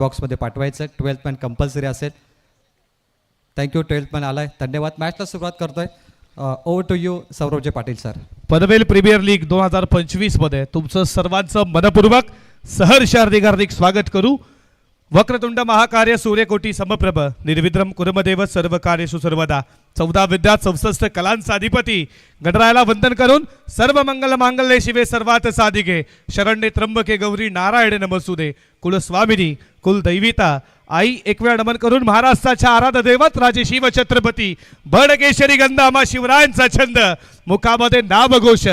बॉक्समध्ये पाठवायचं. 12th man compulsory असेल. थँक्यू. 12th मॅन आलाय. धन्यवाद. मॅचला सुरुवात करतोय. Over to you Saurabhji Patil sir. Panvel premier league 2025 मध्ये तुमचं सर्वांचं मनपूर्वक सहर्ष हार्दिक स्वागत करू. वक्रतुंड महाकार्य सूर्यकोटी समप्रभ निर्विद्रम कुर्मदेव सर्व कार्येषु सर्वदा. 14 विद्या 64 कलांचा अधिपती गणरायाला वंदन करून सर्व मंगल मांगल्ये शिवे सर्वात साधिके शरण्ये त्र्यंबके गौरी नारायण नमस्तुते. कुलस्वामिनी कुलदैविता आई एकवेळ नमन करून महाराष्ट्राच्या आराध्य दैवत राजे शिव छत्रपती बडकेशरी गंधामा शिवरायांचा छंद मुखामध्ये नामघोष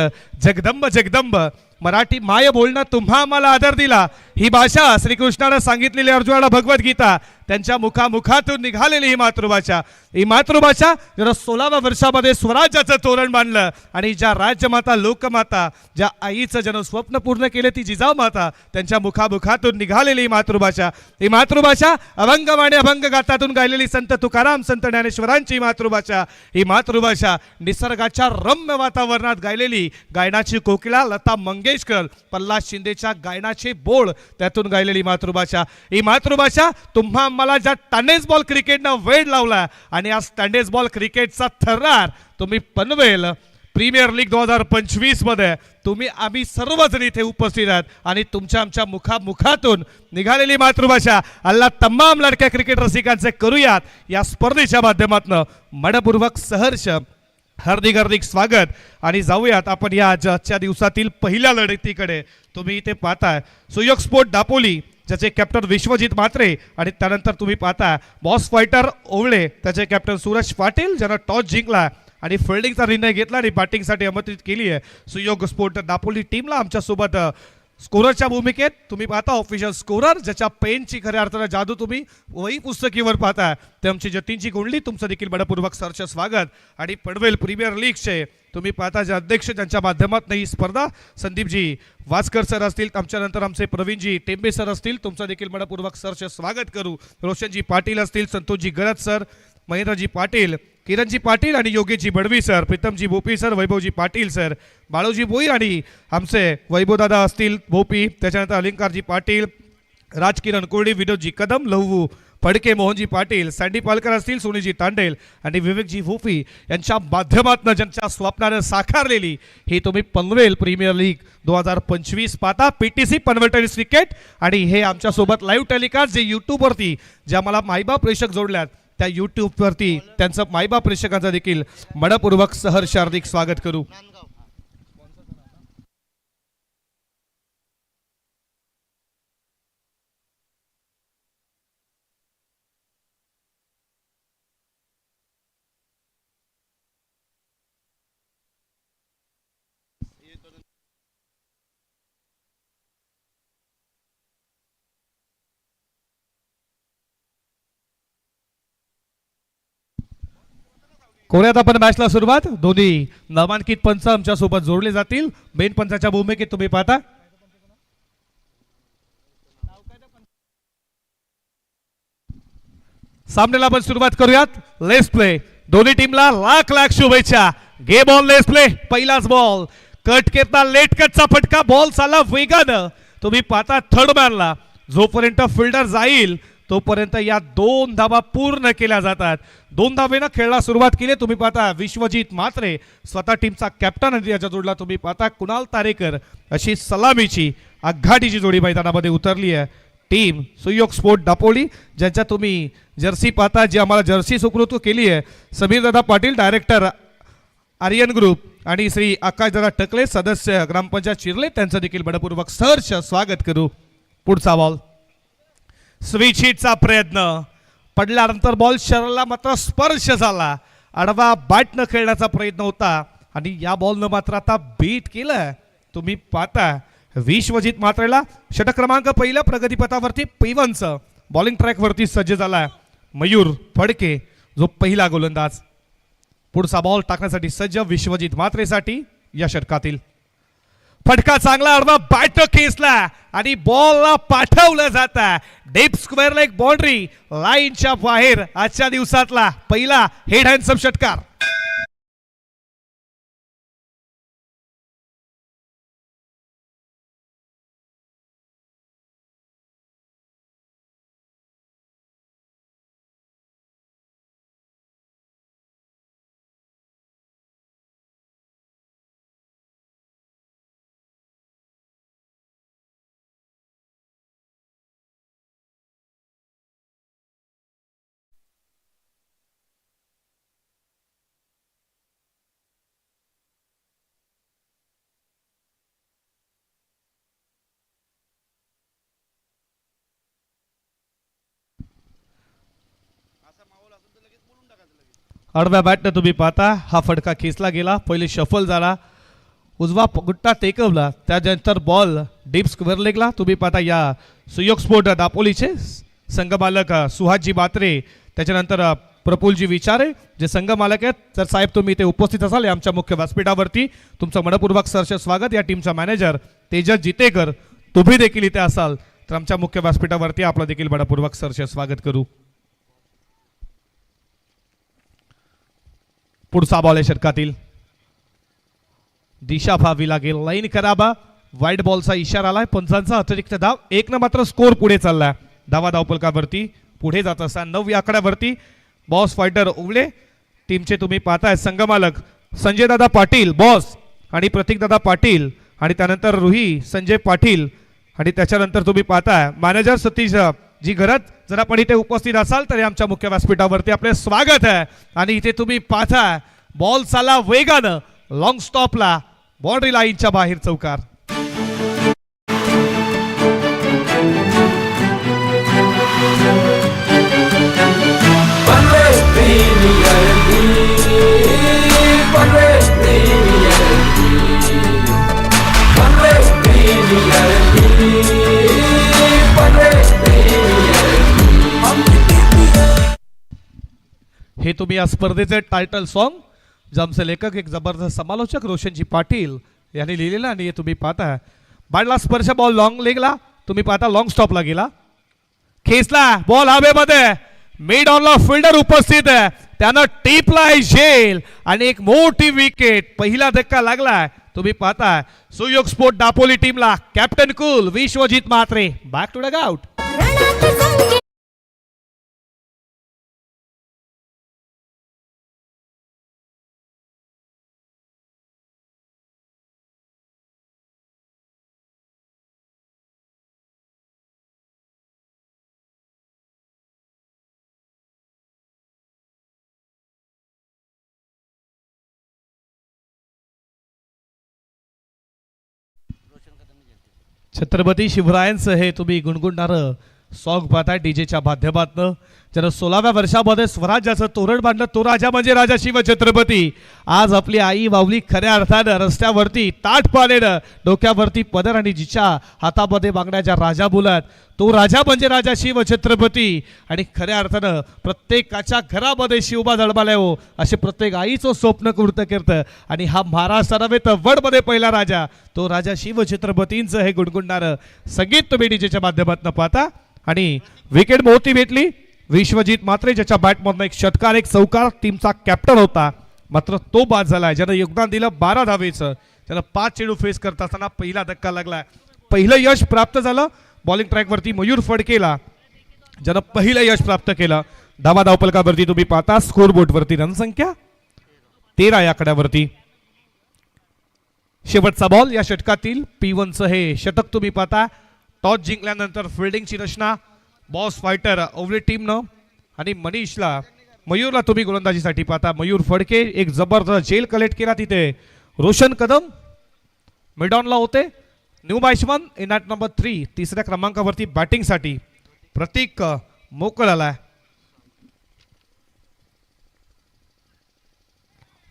जगदंब जगदंब. मराठी माय बोलणं तुम्हा आम्हाला आदर दिला. ही भाषा श्रीकृष्णाने सांगितलेली अर्जुनाला भगवद्गीता त्यांच्या मुखामुखातून निघालेली ही मातृभाषा जरा 16व्या वर्षामध्ये स्वराज्याचं तोरण बांधलं आणि ज्या राज्यमाता लोकमाता ज्या आईचं जन स्वप्न पूर्ण केले ती जिजाऊ माता त्यांच्या मुखामुखातून निघालेली ही मातृभाषा अभंगवाणी अभंग गातातून गायलेली संत तुकाराम संत ज्ञानेश्वरांची ही मातृभाषा निसर्गाच्या रम्य वातावरणात गायलेली गायनाची कोकिळा लता मंगेशकर प्रल्हाद शिंदेच्या गायनाचे बोल त्यातून गायलेली ही मातृभाषा तुम्हा आम्हाला ज्या टेनिस बॉल क्रिकेटनं वेळ लावला आणि आज टेनिस बॉल क्रिकेटचा थरार तुम्ही पनवेल प्रीमियर लीग 2025 मध्ये तुम्ही आम्ही सर्वजण इथे उपस्थित आहात आणि तुमच्या आमच्या मुखातून निघालेली मातृभाषा अल्लाह तमाम लडक्या क्रिकेट रसिकांचे करूयात या स्पर्धेच्या माध्यमातून मनपूर्वक सहर्ष हार्दिक स्वागत. आणि जाऊयात आपण या आजच्या दिवसातील पहिल्या लढतीकडे. तुम्ही इथे पाहताय सुयोग स्पोर्ट दापोली ज्याचे कॅप्टन विश्वजित म्हात्रे आणि त्यानंतर तुम्ही पाहता बॉस फायटर ओवळे त्याचे कॅप्टन सूरज पाटील ज्यांना टॉस जिंकला आणि फिल्डिंगचा निर्णय घेतला आणि बॅटिंगसाठी आमंत्रित केली आहे सुयोग स्पोर्ट दापोली टीमला. आमच्यासोबत स्कोररच्या भूमिकेत तुम्ही पाहता ऑफिशियल स्कोरर ज्याच्या पेनची खऱ्या अर्थानं जादू तुम्ही वही पुस्तकीवर पाहता ते आमची जतीनची गुंडली. तुमचं देखील मनपूर्वक सहर्ष स्वागत. आणि पनवेल प्रीमियर लीगचे तुम्ही पाहता जे अध्यक्ष ज्यांच्या माध्यमातून ही स्पर्धा संदीपजी वासकर सर असतील आमच्यानंतर आमचे प्रवीणजी टेंबे सर असतील तुमचं देखील मनपूर्वक सहर्ष स्वागत करू. रोशनजी पाटील असतील संतोषजी गरज सर महेंद्रजी पाटील किरणजी पाटील आणि योगेशजी बडवी सर प्रीतमजी भोपी सर वैभवजी पाटील सर बाळूजी भोई आणि आमचे वैभवदादा असतील भोपी त्याच्यानंतर अलंकारजी पाटील राजकिरण कोरडी विनोदजी कदम लहू फडके मोहनजी पाटील सँडी पालकर असतील सोनीजी तांडेल आणि विवेकजी भोपी यांच्या माध्यमातून ज्यांच्या स्वप्नानं साकारलेली ही तुम्ही पनवेल प्रीमियर लीग 2025 पाहता. पीटीसी पनवेल टेनिस क्रिकेट आणि हे आमच्यासोबत लाईव्ह टेलिकास्ट जे यूट्यूबवरती जे आम्हाला मायबाप प्रेक्षक जोडल्यात त्या यूट्यूबवरती त्यांचं मायबाप प्रेक्षकांचं देखील मनपूर्वक सहर्ष हार्दिक स्वागत करू. कोऱ्यात आपण मॅचला सुरुवात. दोन्ही नामांकित पंच आमच्या सोबत जोडले जातील. मेन पंचाच्या भूमिकेत तुम्ही पाहता सामन्याला आपण सुरुवात करूयात. Let's play. दोन्ही टीमला लाख शुभेच्छा. Game on let's play. पहिलाच बॉल कट केता लेट कटचा फटका बॉल चालला वेगानं. तुम्ही पाहता थर्ड मॅनला जोपर्यंत फिल्डर जाईल तोपर्यंत या 2 धावा पूर्ण केल्या जातात. 2 धावेनं खेळला सुरुवात केली. तुम्ही पाहता विश्वजित म्हात्रे स्वतः टीमचा कॅप्टन आणि याच्या जोडला तुम्ही पाहता कुणाल तारेकर अशी सलामीची आघाडीची जोडी मैदानामध्ये उतरली आहे. टीम सुयोग स्पोर्ट दापोली ज्यांच्या तुम्ही जर्सी पाहता जी आम्हाला जर्सी सुकृत केली आहे समीरदादा पाटील डायरेक्टर आर्यन ग्रुप आणि श्री आकाशदादा टकले सदस्य ग्रामपंचायत चिरले त्यांचं देखील मनपूर्वक सहर्ष स्वागत करू. पुढचा बॉल स्विच हिटचा प्रयत्न पडल्यानंतर बॉल शरीराला मात्र स्पर्श झाला. आडवा बॅटनं खेळण्याचा प्रयत्न होता आणि या बॉलनं मात्र आता बीट केलं. तुम्ही पाहता विश्वजित म्हात्रेला षटक क्रमांक पहिल्या प्रगतीपथावरती पैवन्स बॉलिंग ट्रॅकवरती सज्ज झाला. मयूर फडके जो पहिला गोलंदाज. पुढचा बॉल टाकण्यासाठी सज्ज विश्वजित म्हात्रेसाठी या षटकातील फटका चांगला आडवा बॅट खेचला आणि बॉलला पाठवलं जातं डीप स्क्वेअरला एक बाउंड्री लाईनच्या बाहेर. आजच्या दिवसातला पहिला हेड हँडसम षटकार. आडव्या बॅटनं तुम्ही पाहता हा फटका खेचला गेला, पहिले शफल झाला, उजवा गुट्टा टेकवला, त्यानंतर बॉल डीप स्क्वेअर लेगला. तुम्ही पाहता या सुयोग स्पोर्ट दापोलीचे संघमालक सुहासजी बात्रे, त्याच्यानंतर प्रफुल्लजी विचारे जे संघमालक आहेत. तर साहेब तुम्ही इथे उपस्थित असाल या आमच्या मुख्य व्यासपीठावरती, तुमचं मनपूर्वक सहर्ष स्वागत. या टीमचा मॅनेजर तेजस जितेकर तुम्ही देखील इथे असाल तर आमच्या मुख्य व्यासपीठावरती आपलं देखील मनपूर्वक सहर्ष स्वागत करू. पुढचा बॉल आहे षटकातील, दिशा फावी लागेल, लाईन कराबा, वाईट बॉलचा इशारा आलाय, पंचांचा अतिरिक्त धाव, एक न मात्र स्कोर पुढे चाललाय. धावा धावपलकावरती पुढे जात असताना 9 आकड्यावरती बॉस फायटर उवले टीमचे तुम्ही पाहताय संघमालक संजय दादा पाटील बॉस आणि प्रतीक दादा पाटील आणि त्यानंतर रुही संजय पाटील आणि त्याच्यानंतर तुम्ही पाहताय मॅनेजर सतीश जी घरात जर आपण इथे उपस्थित असाल तर आमच्या मुख्य व्यासपीठावरती आपले स्वागत आहे. आणि इथे तुम्ही पाहताय बॉल चालला वेगानं लॉंग स्टॉपला, बाउंड्री लाईनच्या बाहेर चौकार. हे तुम्ही या स्पर्धेचे टायटल सॉन्ग जे आमचे लेखक एक जबरदस्त समालोचक रोशनजी पाटील यांनी लिहिलेलं आणि हे तुम्ही पाहता बाडला स्पर्श बॉल लॉंग लेगला, तुम्ही पाहता लॉंग स्टॉपला गेला, खेचला बॉल हवेमध्ये, मिड ऑनला फिल्डर उपस्थित आहे, त्यानं टिपलाय झेल आणि एक मोठी विकेट, पहिला धक्का लागलाय. तुम्ही पाहताय सुयोग स्पोर्ट दापोली टीमला captain cool Vishwajit Mhatre back to the out. Chhatrapati शिवरायांचं हे तुम्ही गुणगुणणारं सॉन्ग पाहताय डीजेच्या माध्यमातून. ज्यानं 16व्या वर्षामध्ये स्वराज्याचं तोरण बांधलं तो राजा म्हणजे राजा शिवछत्रपती. आज आपली आई बावली खऱ्या अर्थानं रस्त्यावरती ताट पाण्यानं डोक्यावरती पदर आणि जिच्या हातामध्ये बांगड्याच्या राजा बोलत तो राजा म्हणजे राजा शिवछत्रपती. आणि खऱ्या अर्थानं प्रत्येकाच्या घरामध्ये शिवबा जळमालाय हो असे प्रत्येक आईचं स्वप्न कृत करतं. आणि हा महाराष्ट्रावे तर वडमध्ये पहिला राजा तो राजा शिवछत्रपतींचं हे गुणगुणणारं संगीत तुम्ही डीजेच्या माध्यमातून पाहता. आणि विकेट मोठी भेटली विश्वजित म्हात्रे ज्याच्या बॅटमधनं एक षटकार एक चौकार, टीमचा कॅप्टन होता मात्र तो बाद झालाय. ज्यानं योगदान दिलं 12 धावेचं, त्याला 5 चेंडू फेस करत असताना पहिला धक्का लागलाय. पहिलं यश प्राप्त झालं बॉलिंग ट्रॅकवरती मयूर फडकेला ज्यानं पहिलं यश प्राप्त केलं. धावा धावपलकावरती तुम्ही पाहता स्कोर बोर्डवरती रनसंख्या 13 या आकड्यावरती. शेवटचा बॉल या षटकातील P1चं हे षटक तुम्ही पाहता. टॉस जिंकल्यानंतर फिल्डिंगची रचना बॉस फायटर ओव्हली टीमनं आणि मयूरला तुम्ही गोलंदाजीसाठी पाहता. मयूर फडके एक जबरदस्त झेल कलेक्ट केला तिथे. रोशन कदम मिडॉनला होते. New batsman in at number 3 तिसऱ्या क्रमांकावरती बॅटिंगसाठी प्रतीक मोकळ आलाय.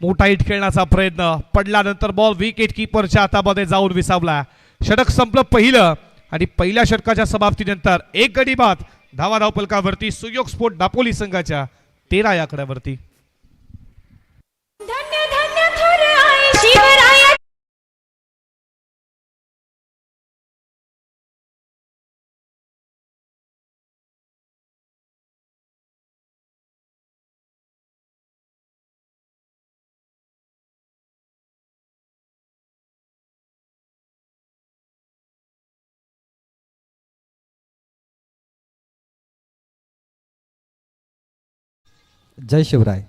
मोठा हिट खेळण्याचा प्रयत्न पडल्यानंतर बॉल विकेट किपरच्या हातामध्ये जाऊन विसावला. षटक संपलं पहिलं आणि पहिल्या षटकाच्या समाप्तीनंतर एक गडी बाद. धावा धावपलकावरती सुयोग स्पोर्ट दापोली संघाच्या 13 या आकड्यावरती. धन्य धन्य थोर आहे शिवराया. जय शिवराय.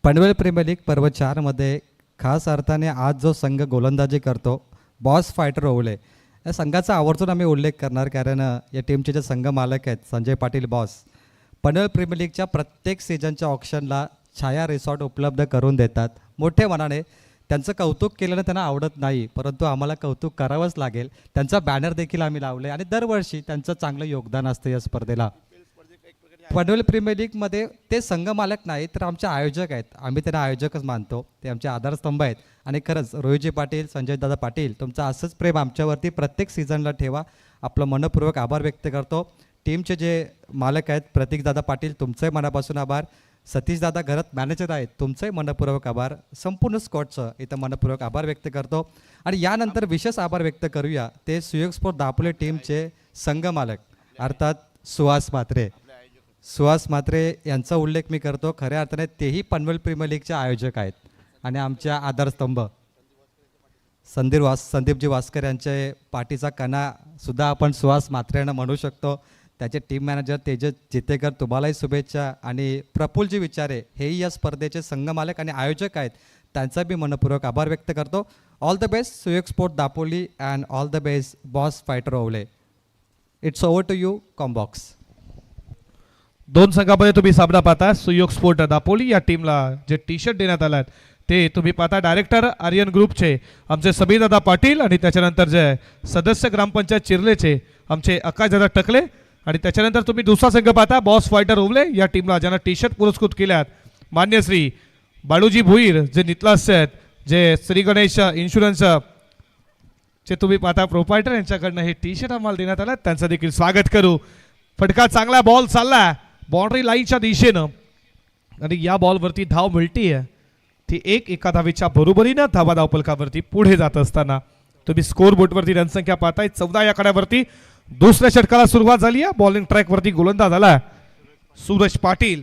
पनवेल प्रीमियर लीग पर्व 4 मध्ये खास अर्थाने आज जो संघ गोलंदाजी करतो बॉस फायटर ओवले या संघाचा आवर्जून आम्ही उल्लेख करणार, कारण या टीमचे जे संघ मालक आहेत संजय पाटील बॉस पनवेल प्रीमियर लीगच्या प्रत्येक सीझनच्या ऑप्शनला छाया रिसॉर्ट उपलब्ध करून देतात. मोठे मनाने त्यांचं कौतुक केलेलं त्यांना आवडत नाही, परंतु आम्हाला कौतुक करावंच लागेल. त्यांचा बॅनर देखील आम्ही लावले आणि दरवर्षी त्यांचं चांगलं योगदान असतं या स्पर्धेला. पनवेल प्रीमियर लीगमध्ये ते संघ मालक नाही तर आमचे आयोजक आहेत. आम्ही त्यांना आयोजकच मानतो. ते आमचे आधारस्तंभ आहेत. आणि खरंच रोहितजी पाटील, संजयदादा पाटील, तुमचं असंच प्रेम आमच्यावरती प्रत्येक सीझनला ठेवा. आपलं मनपूर्वक आभार व्यक्त करतो. टीमचे जे मालक आहेत प्रतीकदादा पाटील, तुमचंही मनापासून आभार. सतीशदादा घरात मॅनेजर आहेत, तुमचंही मनपूर्वक आभार. संपूर्ण स्कॉटचं इथं मनपूर्वक आभार व्यक्त करतो. आणि यानंतर विशेष आभार व्यक्त करूया ते सुयोग स्पोर्ट दापोली टीमचे संघ मालक अर्थात सुहास म्हात्रे. सुहास म्हात्रे यांचा उल्लेख मी करतो. खऱ्या अर्थाने तेही पनवेल प्रीमियर लीगचे आयोजक आहेत आणि आमच्या आधारस्तंभ संदीपजी वास्कर यांचे पाठीचा कणा सुद्धा आपण सुहास म्हात्रे यांना म्हणू शकतो. त्याचे टीम मॅनेजर तेजस जितेकर, तुम्हालाही शुभेच्छा. आणि प्रफुल्लजी विचारे हेही या स्पर्धेचे संघ मालक आणि आयोजक आहेत, त्यांचा मी मनपूर्वक आभार व्यक्त करतो. All the best Suyog sport Dapoli and all the best boss fighter Owale. It's over to you combox. दोन संघामध्ये तुम्ही सामना पाहता. सुयोग स्पोर्ट दापोली या टीमला जे टी शर्ट देण्यात आले आहेत ते तुम्ही पाहता डायरेक्टर आर्यन ग्रुपचे आमचे समीरदादा पाटील आणि त्याच्यानंतर जे सदस्य ग्रामपंचायत चिरलेचे आमचे आकाशदादा टकले. आणि त्याच्यानंतर तुम्ही दुसरा संघ पाहता बॉस फायटर ओवले या टीमला ज्यांना टी शर्ट पुरस्कृत केल्यात मान्य श्री बाळूजी भोईर जे नितलास्य आहेत, जे श्री गणेश इन्शुरन्स चे तुम्ही पाहता प्रोपायटर यांच्याकडनं हे टी शर्ट आम्हाला देण्यात आलं, त्यांचं देखील स्वागत करू. फटका चांगला बॉल चालला बाउंड्री लाईनच्या दिशेनं आणि या बॉलवरती धाव मिळतीये ती एका धावेच्या बरोबरीनं धावा धावपलकावरती पुढे जात असताना तुम्ही स्कोर बोर्डवरती रणसंख्या पाहताय 14 या आकड्यावरती. दुसऱ्या षटकाला सुरुवात झाली आहे. बॉलिंग ट्रॅकवरती गोलंदाज आला सूरज पाटील.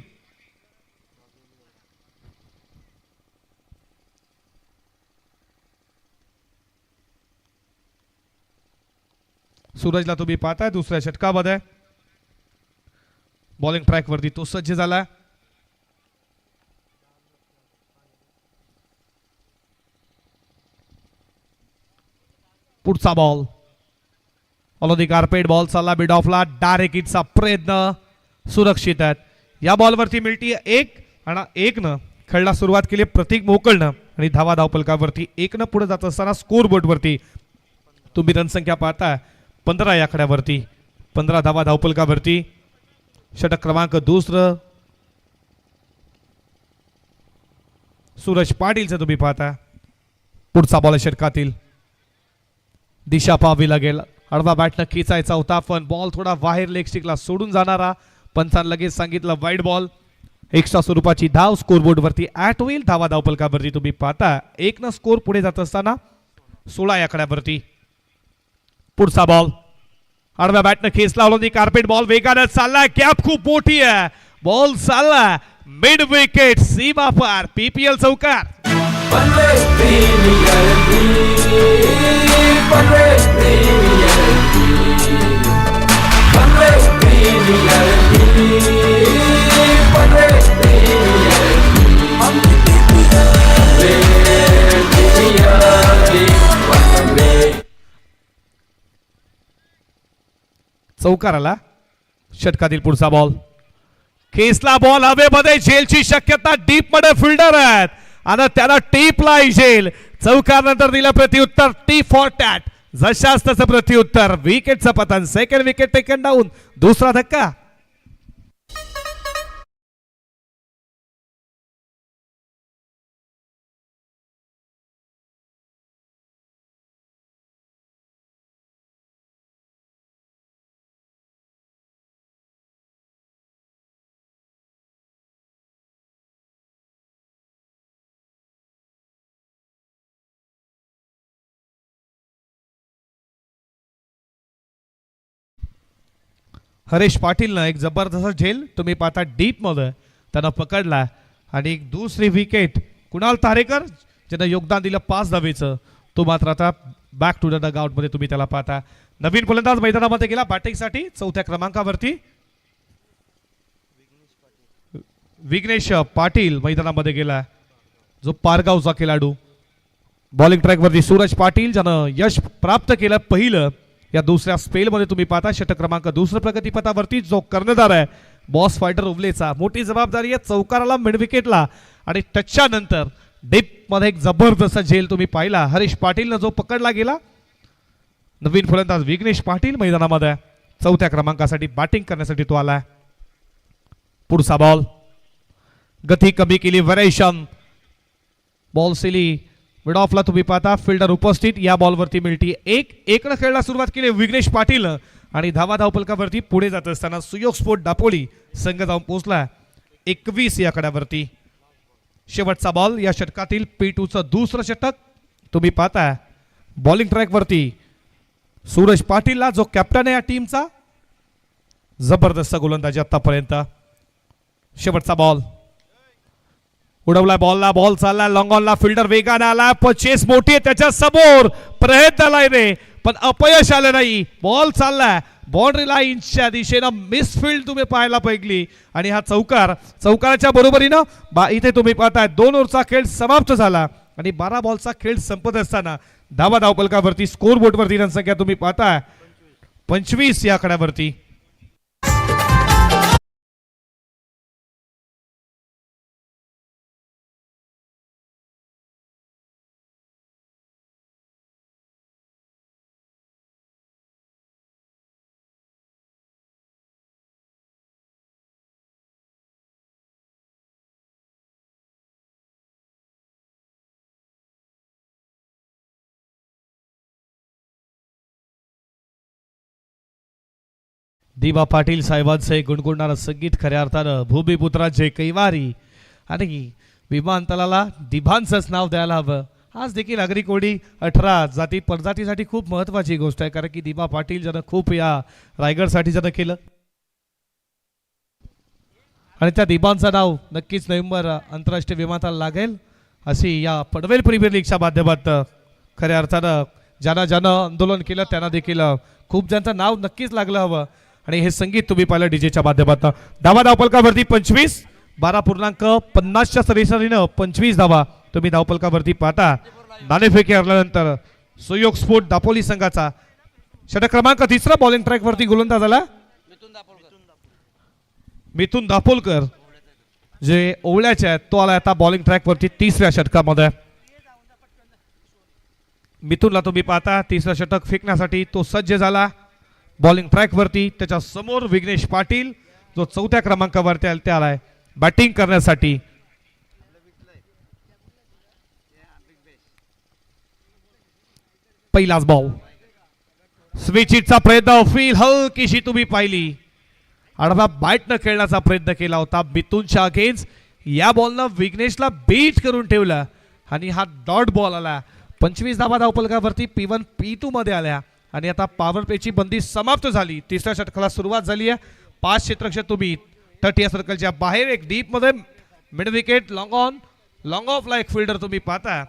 सूरजला तुम्ही पाहताय दुसऱ्या षटकामध्ये बॉलिंग ट्रॅकवरती तो सज्ज झाला. पुढचा ball on the carpet ball चालला मिड ऑफला. डायरेक्ट हिटचा प्रयत्न सुरक्षित आहेत. या बॉलवरती मिळती 1 आणि 1 खेळला सुरुवात केली प्रतीक मोकळनं आणि धावा धावपलकावरती 1 पुढे जात असताना स्कोर बोर्डवरती तुम्ही रणसंख्या पाहता 15 या आकड्यावरती 15 धावा धावपलकावरती. षटक क्रमांक 2 सूरज पाटीलचं तुम्ही पाहता. पुढचा बॉल षटकातील दिशा पाहावी लागेल. आडवा बॅटनं खेचायचा होता पण बॉल थोडा बाहेर लेग स्टिकला सोडून जाणारा. पंचांनी लगेच सांगितलं वाईड बॉल. एक्स्ट्रा स्वरूपाची धाव स्कोरबोर्डवरती ऍट होईल. धावा धावपलकावरती तुम्ही पाहता 1 स्कोर पुढे जात असताना 16 या आकड्यावरती. पुढचा बॉल आडव्या बॅटनं खेचला होती कार्पेट बॉल वेगानं चालला. गॅप खूप मोठी आहे. बॉल चालला मिड विकेट सीमा पार पीपीएल चौकार. चौकार आला. षटकातील पुढचा बॉल खेचला बॉल हवेमध्ये. झेलची शक्यता डीप मध्ये फिल्डर आहेत आणि त्याला टीपला झेल. चौकार नंतर दिलं प्रत्युत्तर टी फॉर टॅट. जशाच तसं प्रत्युत्तर. विकेटचं पतन. Second wicket taken down. दुसरा धक्का. हरेश पाटीलनं एक जबरदस्त झेल तुम्ही पाहता डीप मध्ये त्यांना पकडला आणि एक दुसरी विकेट कुणाल तारेकर ज्यानं योगदान दिलं 5 धावेचं तो मात्र आता बॅक टू द डगआउट मध्ये तुम्ही त्याला पाहता. नवीन फलंदाज मैदानामध्ये गेला बॅटिंगसाठी 4थ्या क्रमांकावरती विघ्नेश पाटील मैदानामध्ये गेला जो पारगावचा खेळाडू. बॉलिंग ट्रॅकवरती सूरज पाटील ज्यानं यश प्राप्त केलं पहिलं या दुसऱ्या स्पेलमध्ये तुम्ही पाहता. षटक क्रमांक 2 प्रगतीपथावरती जो कर्णधार आहे बॉस फायटर ओवलेचा. मोठी जबाबदारी आहे चौकाराला मिड विकेटला आणि टचच्या नंतर डीप मध्ये एक जबरदस्त झेल तुम्ही पाहिला हरीश पाटीलनं जो पकडला गेला. नवीन फलंदाज विघ्नेश पाटील मैदानामध्ये 4थ्या क्रमांकासाठी बॅटिंग करण्यासाठी तो आला. पुढचा बॉल गती कमी केली व्हेरिएशन बॉल सिली मिड ऑफला तुम्ही पाहता फिल्डर उपस्थित या बॉलवरती मिळती एकनं खेळला सुरुवात केली विघ्नेश पाटील आणि धावा धावपलकावरती पुढे जात असताना सुयोग स्पोर्ट दापोली संघ जाऊन पोहोचला 21 या आकड्यावरती शेवटचा बॉल या षटकातील P2चं दुसरं षटक तुम्ही पाहता बॉलिंग ट्रॅक वरती सूरज पाटीलला जो कॅप्टन आहे या टीमचा जबरदस्त गोलंदाजी आतापर्यंत शेवटचा बॉल उडवला बॉलला बॉल चालला लॉंग ऑनला फिल्डर वेगाने आला पण चेस मोठी आहे त्याच्या समोर प्रयत्न आलाय रे पण अपयश आलं नाही बॉल चालला बाउंड्री लाईनच्या दिशेनं मिसफिल्ड तुम्ही पाहायला पाहिजे आणि हा चौकाराच्या बरोबरीनं इथे तुम्ही पाहताय 2 ओव्हरचा खेळ समाप्त झाला आणि 12 बॉलचा खेळ संपत असताना धावा धावपलकावरती स्कोर बोर्डवरती रनसंख्या तुम्ही पाहताय 25 या आकड्यावरती दिवा पाटील साहेबांचे गुणगुणणारं संगीत खऱ्या अर्थानं भूमिपुत्राचे कैवारी आणि विमानतळाला दिभांचंच नाव द्यायला हवं आज देखील नागरिक कोडी 18 जाती प्रजातीसाठी खूप महत्त्वाची गोष्ट आहे कारण की दिवा पाटील ज्यानं खूप या रायगडसाठी ज्यानं केलं आणि त्या दिबांचं नाव नक्कीच नोव्हेंबर आंतरराष्ट्रीय विमानतळ लागेल अशी या पनवेल प्रीमियर लीगच्या माध्यमातून खऱ्या अर्थानं ज्यानं आंदोलन केलं त्यांना देखील खूप ज्यांचं नाव नक्कीच लागलं हवं आणि हे संगीत तुम्ही पाहिलं डीजेच्या माध्यमातून धावा धावपलकावरती 25 12.50च्या सरीसरीनं 25 धावा तुम्ही धावपलकावरती पाहता नाणेफेकी हरल्यानंतर सुयोग स्पोर्ट दापोली संघाचा षटक क्रमांक 3 बॉलिंग ट्रॅक वरती गोलंदाज झाला मिथुन दापोलकर जे ओवळ्याचे आहेत तो आला आता बॉलिंग ट्रॅक वरती 3ऱ्या षटकामध्ये मिथुनला तुम्ही पाहता 3रं षटक फेकण्यासाठी तो सज्ज झाला बॉलिंग ट्रॅक वरती त्याच्या समोर विघ्नेश पाटील जो 4थ्या क्रमांकावरती आलाय बॅटिंग करण्यासाठी पहिलाच बॉल स्विचिटचा प्रयत्न फील हलकीशी तुम्ही पाहिली आडवा बॅट न खेळण्याचा प्रयत्न केला होता मिथुनच्या अगेन्स्ट या बॉलनं विघ्नेशला बीट करून ठेवलं आणि हा डॉट बॉल आला 25 धावा धावपलकावरती P1 P2 मध्ये आल्या आणि आता पॉवर प्लेची बंदी समाप्त झाली 3ऱ्या षटकाला सुरुवात झाली आहे 5 क्षेत्ररक्षक तुम्ही 30 सर्कलच्या बाहेर एक डीप मध्ये मिड विकेट लॉंग ऑफला एक फिल्डर तुम्ही पाहता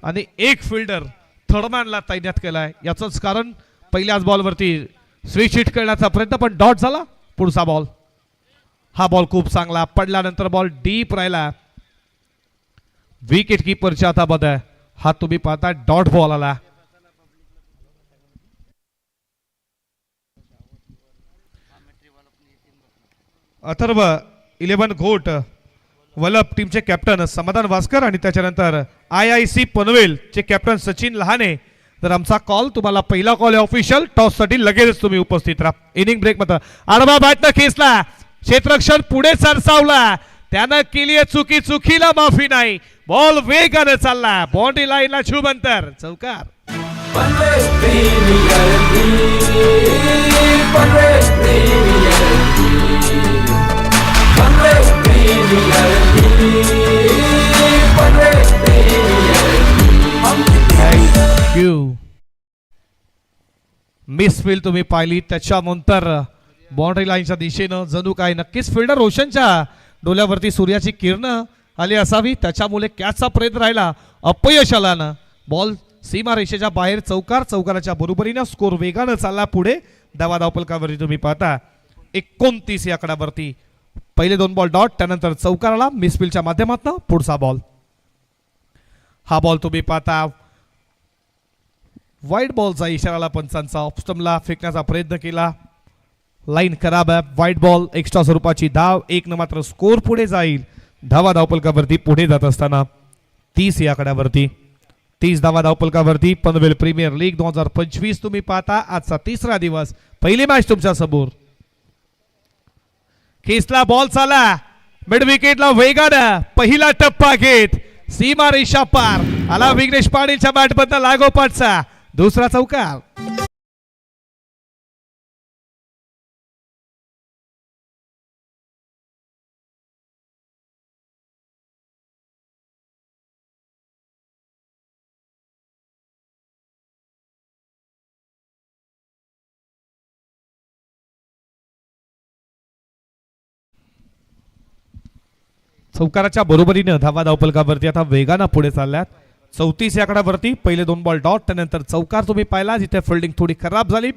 आणि एक फिल्डर थर्डमॅनला तैनात केलाय याचंच कारण पहिल्याच बॉलवरती स्विच हिट करण्याचा प्रयत्न पण डॉट झाला पुढचा बॉल हा बॉल खूप चांगला पडल्यानंतर बॉल डीप राहिला विकेट कीपरच्या हातामध्ये हा तुम्ही पाहता डॉट बॉल आला अथर्व 11 घोट वलप टीमचे कॅप्टन समाधान वास्कर आणि त्याच्यानंतर IIC पनवेल चे कॅप्टन सचिन लहाने तर आमचा कॉल तुम्हाला पहिला कॉल आहे ऑफिशियल टॉस साठी लगेच तुम्ही उपस्थित राहा इनिंग ब्रेक मध्ये आडवा बॅटनं खेचला क्षेत्ररक्षण पुढे सरसावला त्यानं केली चुकीला माफी नाही बॉल वेगाने चालला बाउंड्री लाईनला शुभ अंतर चौकार मिसफील्ड तुम्ही पाहिली त्याच्यानंतर बाउंड्री लाईनच्या दिशेनं जणू काय नक्कीच फिल्डर रोशनच्या डोल्यावरती सूर्याची किरण आली असावी त्याच्यामुळे कॅचचा प्रयत्न राहिला अपयश आला ना बॉल सीमा रेषेच्या बाहेर चौकाराच्या बरोबरीनं स्कोर वेगानं चालला पुढे धावा धावपलकावरती तुम्ही पाहता 29 या आकड्यावरती पहिले 2 बॉल डॉट त्यानंतर चौकाराला मिसफील्डच्या माध्यमातून पुढचा बॉल हा बॉल तुम्ही पाहता वाईट बॉलचा इशाराला पंचांचा ऑफस्टम्पला फेकण्याचा प्रयत्न केला लाईन खराब आहे वाईट बॉल एक्स्ट्रा स्वरूपाची धाव 1 न मात्र स्कोर पुढे जाईल धावा धावपलकावरती पुढे जात असताना 30 या आकड्यावरती 30 धावा धावपलकावरती पनवेल प्रीमियर लीग 2025 तुम्ही पाहता आजचा 3रा दिवस पहिली मॅच तुमच्या समोर खेचला बॉल चाला मिड विकेटला वेगानं पहिला टप्पा घेत सीमा रेषा पार आला विघ्नेश पाटीलच्या बॅटमधनं लागोपाठचा दुसरा चौकार. चौकाराच्या बरोबरीनं धावा धावपलकावरती आता वेगानं पुढे चालल्यात. 34 या आकड्यावरती पहिले 2 बॉल डॉट, त्यानंतर चौकार तुम्ही पाहिला जिथे फिल्डिंग थोडी खराब झाली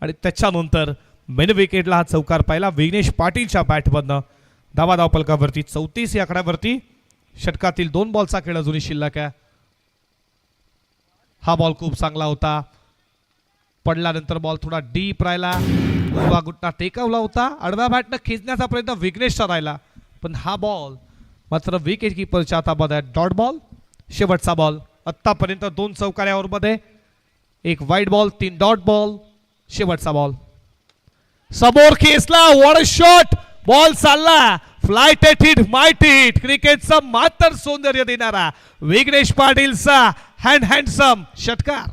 आणि त्याच्यानंतर मेन विकेटला हा चौकार पाहिला विघ्नेश पाटीलच्या बॅटमधनं. धावा धावपलकावरती 34 या आकड्यावरती षटकातील 2 बॉलचा खेळ अजूनही शिल्लक आहे. हा बॉल खूप चांगला होता, पडल्यानंतर बॉल थोडा डीप राहिला, उजवा गुट्टा टेकवला होता, आडव्या बॅटनं खेचण्याचा प्रयत्न विघ्नेशचा राहिला, पण हा बॉल मात्र विकेट कीपरच्या हातामध्ये डॉट बॉल. शेवटचा बॉल आतापर्यंत 2 चौकार या ओव्हरमध्ये, 1 वाईड बॉल, 3 डॉट बॉल. शेवटचा बॉल समोर खेचला, वॉट अ शॉट, बॉल चालला फ्लाईट हिट माइट हिट. क्रिकेटचं मात्र सौंदर्य देणारा विघ्नेश पाटीलचा हँडसम षटकार.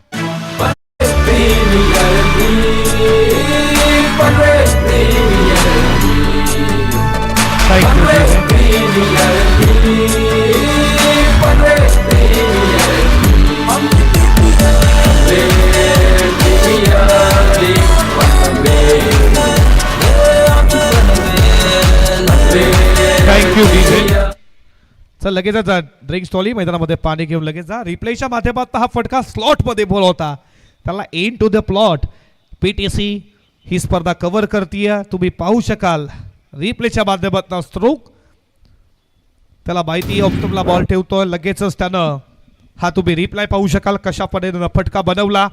थँक्यू चल लगेच जा ड्रिंक स्टॉली मैदानामध्ये पाणी घेऊन लगेच जा. रिप्लेच्या माध्यमातून हा फटका स्लॉट मध्ये बोल होता, त्याला and to the plot. PTC ही स्पर्धा कव्हर करतीये, तुम्ही पाहू शकाल रिप्लेच्या माध्यमातून स्ट्रोक. त्याला माहिती ऑप्टमला बॉल ठेवतोय, लगेचच त्यानं हा तुम्ही रिप्लाय पाहू शकाल कशा पद्धतीनं फटका बनवला,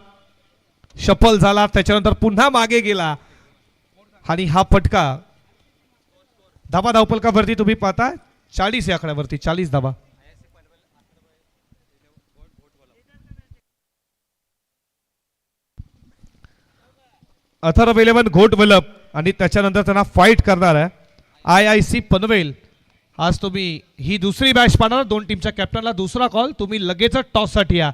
शफल झाला, त्याच्यानंतर पुन्हा मागे गेला आणि हा फटका धावा धावपलकावरती तुम्ही पाहता 40 या आकड्यावरती 40 धावा. अथर्व 11 घोट वलप आणि त्याच्यानंतर त्यांना फाईट करणार आहे IIC पनवेल. आज तुम्ही ही दुसरी मॅच पाहणार, 2 टीमच्या कॅप्टनला दुसरा कॉल, तुम्ही लगेचच टॉससाठी या.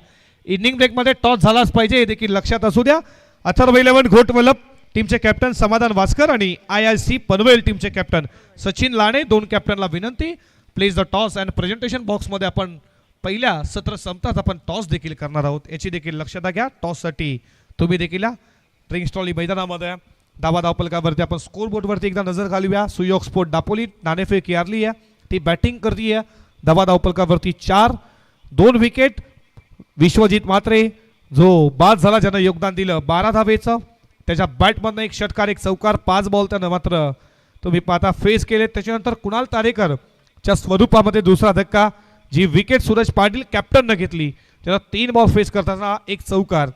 इनिंग ब्रेकमध्ये टॉस झालाच पाहिजे हे देखील लक्षात असू द्या. अथर्व 11 घोट वलप टीमचे कॅप्टन समाधान वास्कर आणि IIC पनवेल टीमचे कॅप्टन सचिन लाणे. 2 कॅप्टनला विनंती, please the toss and presentation बॉक्समध्ये आपण पहिल्या सत्र संपतात आपण टॉस देखील करणार आहोत, याची देखील लक्षात घ्या. टॉससाठी तुम्ही देखील या. ड्रिंक स्टॉली मैदानामध्ये धावा धावपलकावरती आपण स्कोर बोर्डवरती एकदा नजर घालूया. सुयोग स्पोर्ट दापोली नाणेफेक यारली आहे, ती बॅटिंग करतीये. धावा धावपलकावरती 4, 2 विकेट. विश्वजित मात्रे जो बाद झाला, ज्यानं योगदान दिलं 12 धावेचं, त्याच्या बॅटमधनं 1 षटकार 1 चौकार 5 बॉल त्यानं मात्र तुम्ही पाहता फेस केले. त्याच्यानंतर कुणाल तारेकरच्या स्वरूपामध्ये दुसरा धक्का, जी विकेट सूरज पाटील कॅप्टननं घेतली, त्याला 3 बॉल फेस करताना 1 चौकार,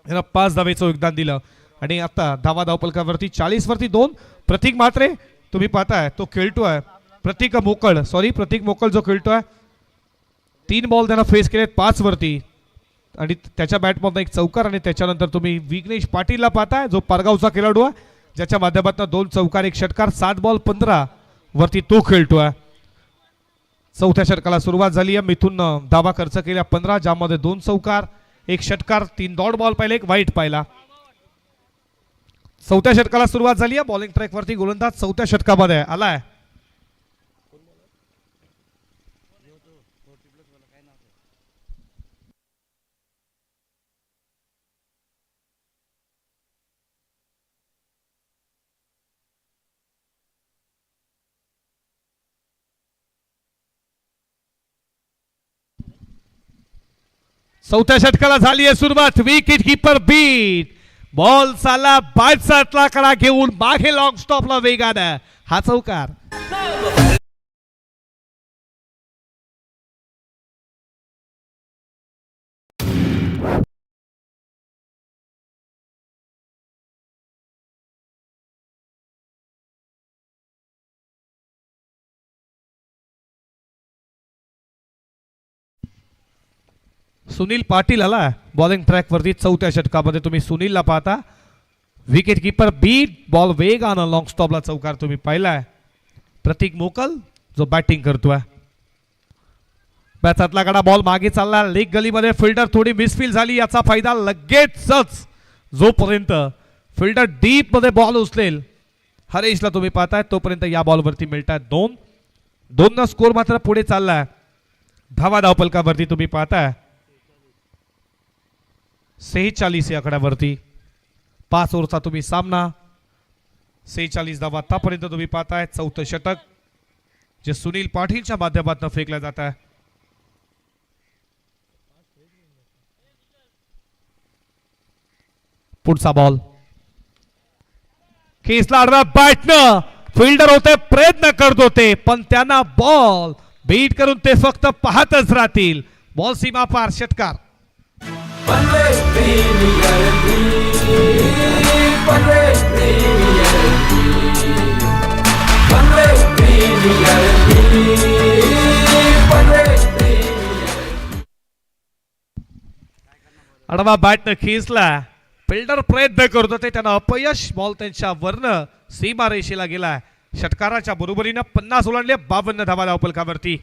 त्याला 5 धावेचं योगदान दिलं. आणि आता धावा धावपलकावरती 40 वरती 2. प्रतीक मात्रे तुम्ही पाहताय तो खेळतोय, प्रतीक मोकळ जो खेळतोय, 3 बॉल त्यानं फेस केलेत 5 वरती आणि त्याच्या बॅटमधून 1 चौकार. आणि त्याच्यानंतर तुम्ही विघ्नेश पाटीलला पाहताय जो पारगावचा खेळाडू आहे, ज्याच्या माध्यमातून 2 चौकार 1 षटकार 7 बॉल 15 वरती तो खेळतोय. चौथ्या षटकाला सुरुवात झाली आहे. मिथून धावा खर्च केल्या 15, ज्यामध्ये 2 चौकार 1 षटकार 3 डॉट बॉल पाहिला 1 वाईट पाहिला. चौथ्या षटकाला सुरुवात झाली आहे. बॉलिंग ट्रॅकवरती गोलंदाज चौथ्या षटकामध्ये आलाय. चौथ्या षटकाला झाली आहे सुरुवात. विकेट कीपर बीट, बॉल चालला बायचा कडा घेऊन मागे लॉंग स्टॉपला वेगानं हा चौकार. सुनील पाटील आला बॉलिंग ट्रॅक वरती. चौथ्या षटकामध्ये तुम्ही सुनीलला पाहता. विकेट कीपर बीट, बॉल वेगानं लॉंग स्टॉपला चौकार तुम्ही पाहिलाय. प्रतीक मोकल जो बॅटिंग करतोय. बॅचातला कडा बॉल मागे चालला, लेग गलीमध्ये फिल्डर थोडी मिसफील झाली, याचा फायदा लगेचच जोपर्यंत फिल्डर डीप मध्ये बॉल उचलेल हरेशला तुम्ही पाहताय तोपर्यंत या बॉलवरती मिळतात 2 न स्कोर मात्र पुढे चाललाय. धावा धावपलकावरती तुम्ही पाहताय 46 या आकड्यावरती 5 ओव्हरचा तुम्ही सामना. 46 धावा आतापर्यंत तुम्ही पाहताय. चौथं षटक जे सुनील पाटीलच्या माध्यमातून फेकलं जात आहे. पुढचा बॉल केसला आडव्या बॅटनं फिल्डर होते, प्रयत्न करत होते, पण त्यांना बॉल बीट करून ते फक्त पाहतच राहतील. बॉल सीमा पार. षटकार. आडवा बॅटनं खेचला, फिल्डर प्रयत्न करत होते, त्यांना अपयश. बॉल त्यांच्या वर्ण सीमारेषेला गेला. षटकाराच्या बरोबरीनं 50 ओलांडले. 52 धावा धावपलकावरती.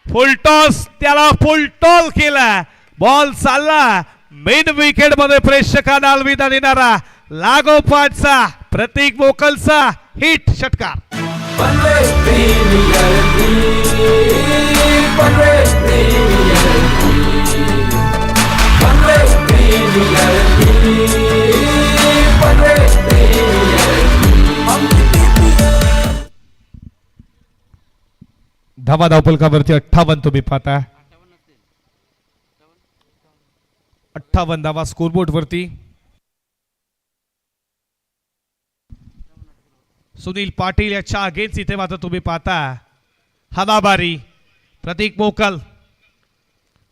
फुलटॉस, त्याला फुलटॉल केला. बॉल चालला मेन विकेट मध्ये प्रेक्षकांना अलविदा देणारा लागोपाठचा प्रतीक मोकलचा हिट षटकार. धावा धावपलकावरती 58 तुम्ही पाहता. 58 धावा स्कोरबोर्ड वरती. सुनील पाटील याच्या अगेन्स्ट इथे मात्र तुम्ही पाहता हवाबारी. प्रतीक मोकल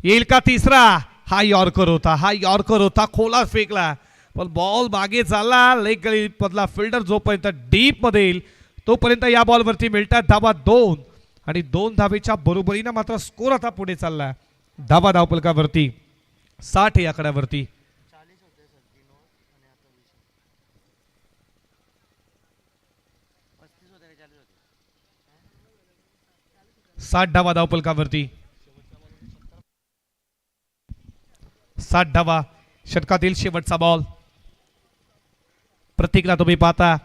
येईल का तिसरा? हा यॉर्कर होता, खोला फेकला, पण बॉल मागे चालला. लेग गली मधला फिल्डर जोपर्यंत डीप मध्ये येईल तोपर्यंत या बॉल वरती मिळतात धावा 2 आणि 2 धावेच्या बरोबरीनं मात्र स्कोर आता पुढे चालला. धावा धावपलकावरती 60 या आकड्यावरती. 60 धावा धावपलकावरती. 60 धावा. षटकातील शेवटचा बॉल. प्रतीकला तुम्ही पाहता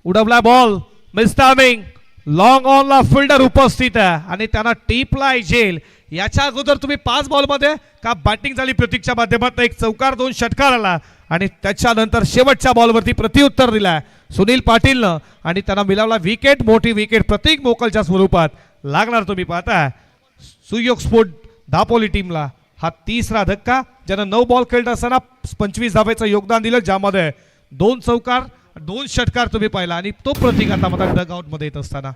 उडवला ball, miss timing. Long on ला फिल्डर उपस्थित आहे आणि त्यांना टीपला जेल. याच्या अगोदर तुम्ही 5 बॉल मध्ये का बॅटिंग झाली प्रतीकच्या माध्यमातून, एक चौकार 2 षटकार आला आणि त्याच्यानंतर शेवटच्या बॉलवरती प्रतिउत्तर दिलाय सुनील पाटीलनं आणि त्यांना मिळवला विकेट. मोठी विकेट प्रतीक मोकलच्या स्वरूपात लागणार तुम्ही पाहता. सुयोग स्पोर्ट दापोली टीमला हा तिसरा धक्का, ज्यानं 9 बॉल खेळत असताना 25 धावेचं योगदान दिलं, ज्यामध्ये 2 चौकार 2 षटकार तुम्ही पाहिला आणि तो प्रतीक आता मात्र डग आउट मध्ये येत असताना.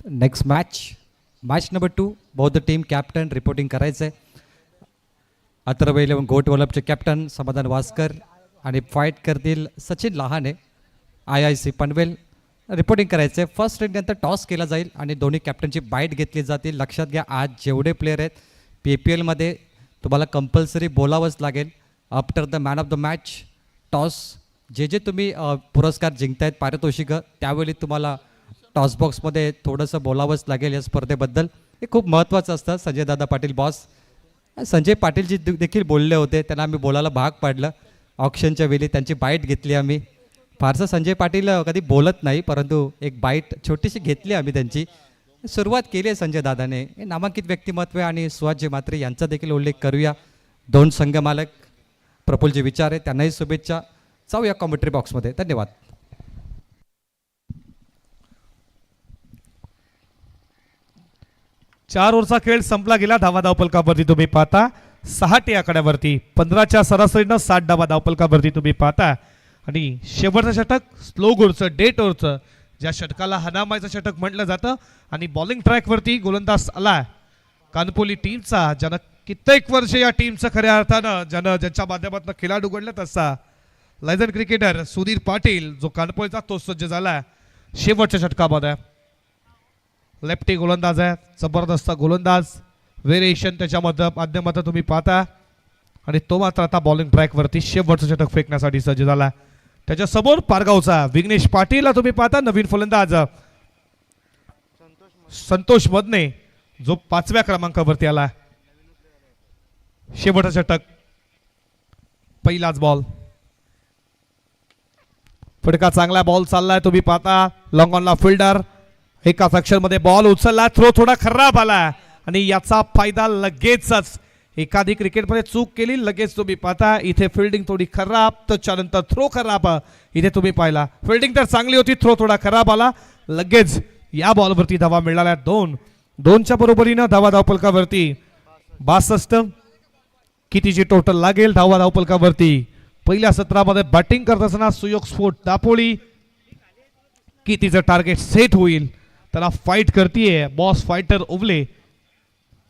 नेक्स्ट मॅच नंबर 2 बौद्ध टीम कॅप्टन रिपोर्टिंग करायचं आहे. अथर्व इलेव्हन गोट वलपचे कॅप्टन समाधान वास्कर आणि फाईट करतील सचिन लहाने IIC पनवेल. रिपोर्टिंग करायचं आहे. फर्स्ट नंतर टॉस केला जाईल आणि दोन्ही कॅप्टनची बाईट घेतली जातील. लक्षात घ्या, आज जेवढे प्लेयर आहेत PPL मध्ये तुम्हाला कंपल्सरी बोलावंच लागेल. After the man of the match toss जे तुम्ही पुरस्कार जिंकतायत पारितोषिकं, त्यावेळी तुम्हाला टॉस बॉक्समध्ये थोडंसं बोलावंच लागेल या स्पर्धेबद्दल. हे खूप महत्त्वाचं असतं. संजय दादा पाटील बॉस, संजय पाटीलजी देखील बोलले होते, त्यांना आम्ही बोलायला भाग पाडलं. ऑक्शनच्या वेळी त्यांची बाईट घेतली आम्ही. फारसं संजय पाटील कधी बोलत नाही, परंतु एक बाईट छोटीशी घेतली आम्ही त्यांची. सुरुवात केली आहे संजय दादाने. हे नामांकित व्यक्तिमत्व आणि सुहासजी म्हात्रे यांचा देखील उल्लेख करूया. 2 संघ मालक प्रफुल्लजी विचारे, त्यांनाही शुभेच्छा. जाऊया कॉमेंट्री बॉक्समध्ये. धन्यवाद. चार ओव्हरचा खेळ संपला गेला. धावा धावपलकावरती तुम्ही पाहता 60 आकड्यावरती 15च्या सरासरीनं 60 धावा धावपलकावरती तुम्ही पाहता आणि शेवटचं षटक स्लो गोलचं डेट ओव्हरचं, ज्या षटकाला हनामायचं षटक म्हटलं जातं आणि बॉलिंग ट्रॅकवरती गोलंदाज आला कानपोली टीमचा, ज्यानं कित्येक वर्ष या टीमचं खऱ्या अर्थानं ज्यांच्या माध्यमातून खेळाडू घडला तसा लेजंड क्रिकेटर सुधीर पाटील जो कानपोलीचा तो सज्ज झाला. शेवटच्या षटकामध्ये लेफ्टी गोलंदाज आहे, जबरदस्त गोलंदाज व्हेरिएशन त्याच्या माध्यमातून तुम्ही पाहता आणि तो मात्र आता बॉलिंग ट्रॅकवरती शेवटचं षटक फेकण्यासाठी सज्ज झाला. त्याच्या समोर पारगावचा विघ्नेश पाटीलला तुम्ही पाहता नवीन फलंदाज संतोष मदने जो 5व्या क्रमांकावरती आला. शेवटचं षटक पहिलाच बॉल फटका चांगला बॉल चाललाय तुम्ही पाहता लॉंग ऑनला फिल्डर एका मध्ये बॉल उचलला थ्रो थोडा खराब आला आणि याचा फायदा लगेचच एखादी क्रिकेटमध्ये चूक केली लगेच तुम्ही पाहता इथे फिल्डिंग थोडी खराब त्याच्यानंतर थ्रो खराब इथे तुम्ही पाहिला फिल्डिंग तर चांगली होती थ्रो थोडा खराब आला लगेच या बॉलवरती धावा मिळाल्या 2-2च्या बरोबरीनं धावा धावपलकावरती 62 कितीची टोटल लागेल धावा धावपलकावरती पहिल्या सत्रामध्ये बॅटिंग करत असताना सुयोग स्फोट दापोली कितीचं टार्गेट सेट होईल त्याला फाईट करतीये बॉस फायटर उवले.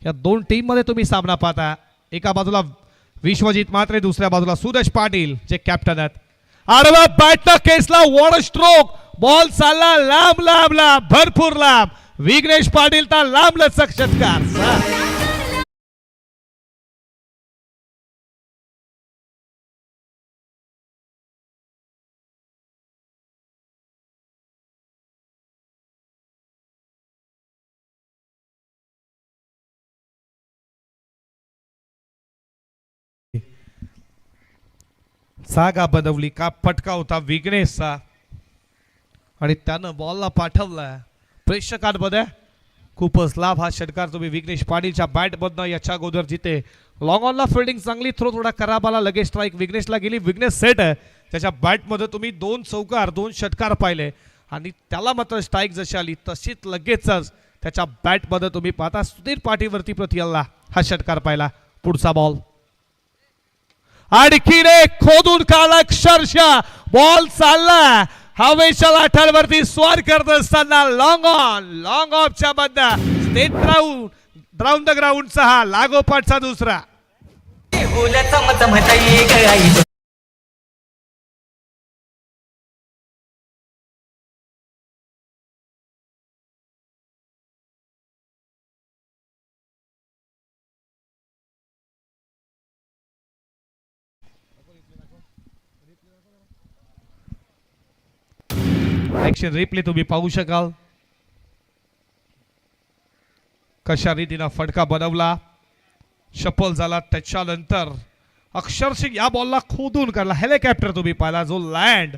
या दोन टीम मध्ये तुम्ही सामना पाहता एका बाजूला विश्वजित म्हात्रे दुसऱ्या बाजूला सूरज पाटील जे कॅप्टन आहेत. आडवा बॅटनं केसला वॉड स्ट्रोक बॉल चालला लांब लांब लांब भरपूर लांब विघ्नेश पाटील तर लांब लचक षटकार. जागा बनवली का फटका होता विघ्नेशचा आणि त्यानं बॉलला पाठवला प्रेक्षकांमध्ये खूपच लाभ हा षटकार तुम्ही विघ्नेश पाटीलच्या बॅटमधनं याच्या अगोदर जिथे लॉंग ऑनला फिल्डिंग चांगली थ्रो थोडा खराब आला लगेच स्ट्राईक विघ्नेशला गेली विघ्नेश सेट आहे त्याच्या बॅटमध्ये तुम्ही 2 चौकार 2 षटकार पाहिले आणि त्याला मात्र स्ट्राईक जशी आली तशीच लगेचच त्याच्या बॅटमध्ये तुम्ही पाहता सुधीर पाटीलवरती प्रतिहल्ला हा षटकार पाहिला. पुढचा बॉल आणखी रे खोदून काढला अक्षरशः बॉल चालला हवेच्या लाटांवरती स्वार करत असताना लॉंग ऑफच्या मधनं स्टेट राऊंड द ग्राउंडचा हा लागोपाठचा दुसरा ऍक्शन रिप्ले तुम्ही पाहू शकाल कशा रीतीनं फटका बनवला शफल झाला त्याच्यानंतर अक्षरशः या बॉलला खोदून काढला हेलिकॉप्टर तुम्ही पाहिला जो लँड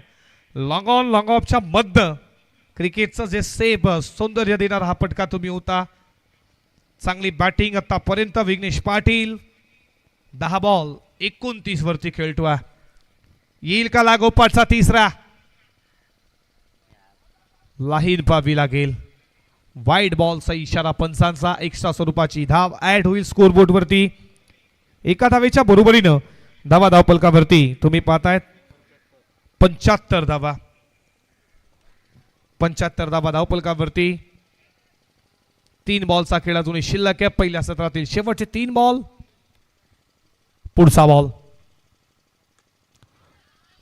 लॉंग ऑफच्या मध्य क्रिकेटचं जे सेब सौंदर्य देणारा हा फटका तुम्ही होता. चांगली बॅटिंग आतापर्यंत विघ्नेश पाटील 10 बॉल 29 वरती खेळतोय. येईल का लागोपाठचा तिसरा लाहीन पाहावी लागेल वाईड बॉलचा इशारा पंचांचा एक्स्ट्रा स्वरूपाची धाव ऍड होईल स्कोरबोर्ड वरती एका धावेच्या बरोबरीनं धावा धावपलकावरती तुम्ही पाहतायत 75 धावा 75 धावा धावपलकावरती 3 बॉलचा खेळ अजूनही शिल्लक आहे पहिल्या सत्रातील शेवटचे 3 बॉल. पुढचा बॉल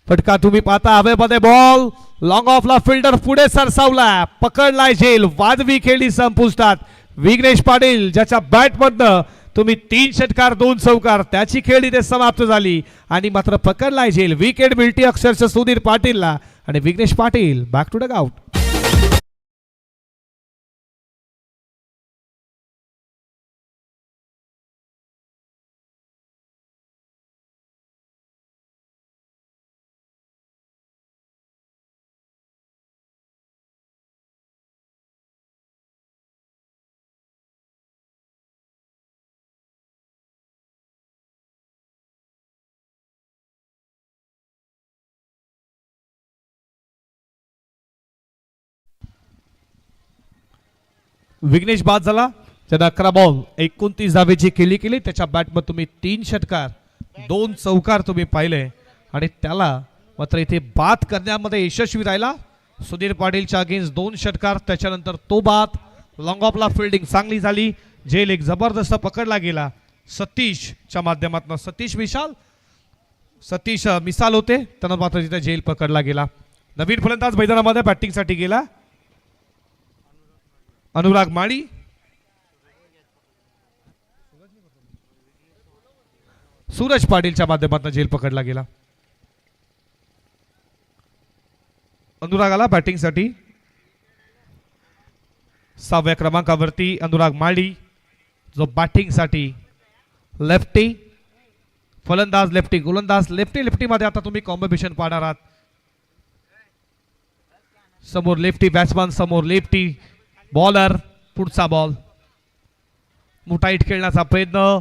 फटका तुम्ही पाहता हवेमध्ये बॉल लॉंग ऑफला फिल्डर पुढे सरसावला पकडलाय झेल वाजवी खेळी संपुष्टात विघ्नेश पाटील ज्याच्या बॅटमधनं तुम्ही 3 षटकार 2 चौकार त्याची खेळ इथे समाप्त झाली आणि मात्र पकडलाय झेल विकेट मिळती अक्षरशः सुधीर पाटीलला आणि Vighnesh Patil back to dugout. Vighnesh बाद झाला त्यानं 11 बॉल 29 धावेची केली त्याच्या बॅटमध्ये तुम्ही 3 षटकार 2 चौकार तुम्ही पाहिले आणि त्याला मात्र इथे बाद करण्यामध्ये यशस्वी राहिला. सुधीर पाटीलच्या अगेन्स्ट 2 षटकार त्याच्यानंतर तो बाद लॉंग ऑफला फिल्डिंग चांगली झाली झेल एक जबरदस्त पकडला गेला सतीशच्या माध्यमातून सतीश मिसाल होते त्यांना मात्र तिथे झेल पकडला गेला. नवीन फलंदाज मैदानामध्ये बॅटिंगसाठी गेला अनुराग माळी सूरज पाटीलच्या माध्यमातून झेल पकडला गेला. अनुरागाला बॅटिंगसाठी 6व्या क्रमांकावरती अनुराग माळी, जो बॅटिंगसाठी लेफ्टी, फलंदाज लेफ्टी, गोलंदाज लेफ्टी मध्ये आता तुम्ही कॉम्बिनेशन पाहणार आहात. समोर लेफ्टी बॅट्समन, समोर लेफ्टी बॉलर. पुढचा बॉल मुठाईट खेळण्याचा प्रयत्न,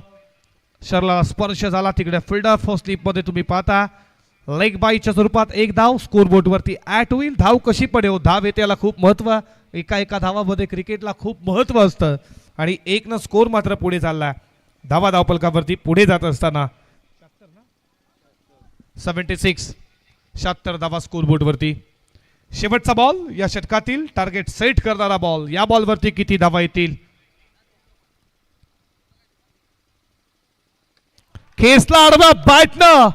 शरला स्पर्श झाला तिकडे फिल्डर फर्स्ट स्लिप मध्ये तुम्ही पाहता. लेग बाईच्या स्वरूपात एक धाव स्कोर बोर्ड वरती ऍट होईल. धाव कशी पडेल, धाव येते याला खूप महत्व. एका धावामध्ये क्रिकेटला खूप महत्व असतं आणि एक न स्कोर मात्र पुढे चालला. धावा धावपलकावरती पुढे जात असताना 76 धावा स्कोर बोर्ड वरती. शेवटचा बॉल या षटकातील टार्गेट सेट करणारा बॉल. या बॉलवरती किती धावा येतील? खेचला आडवा बॅटनं,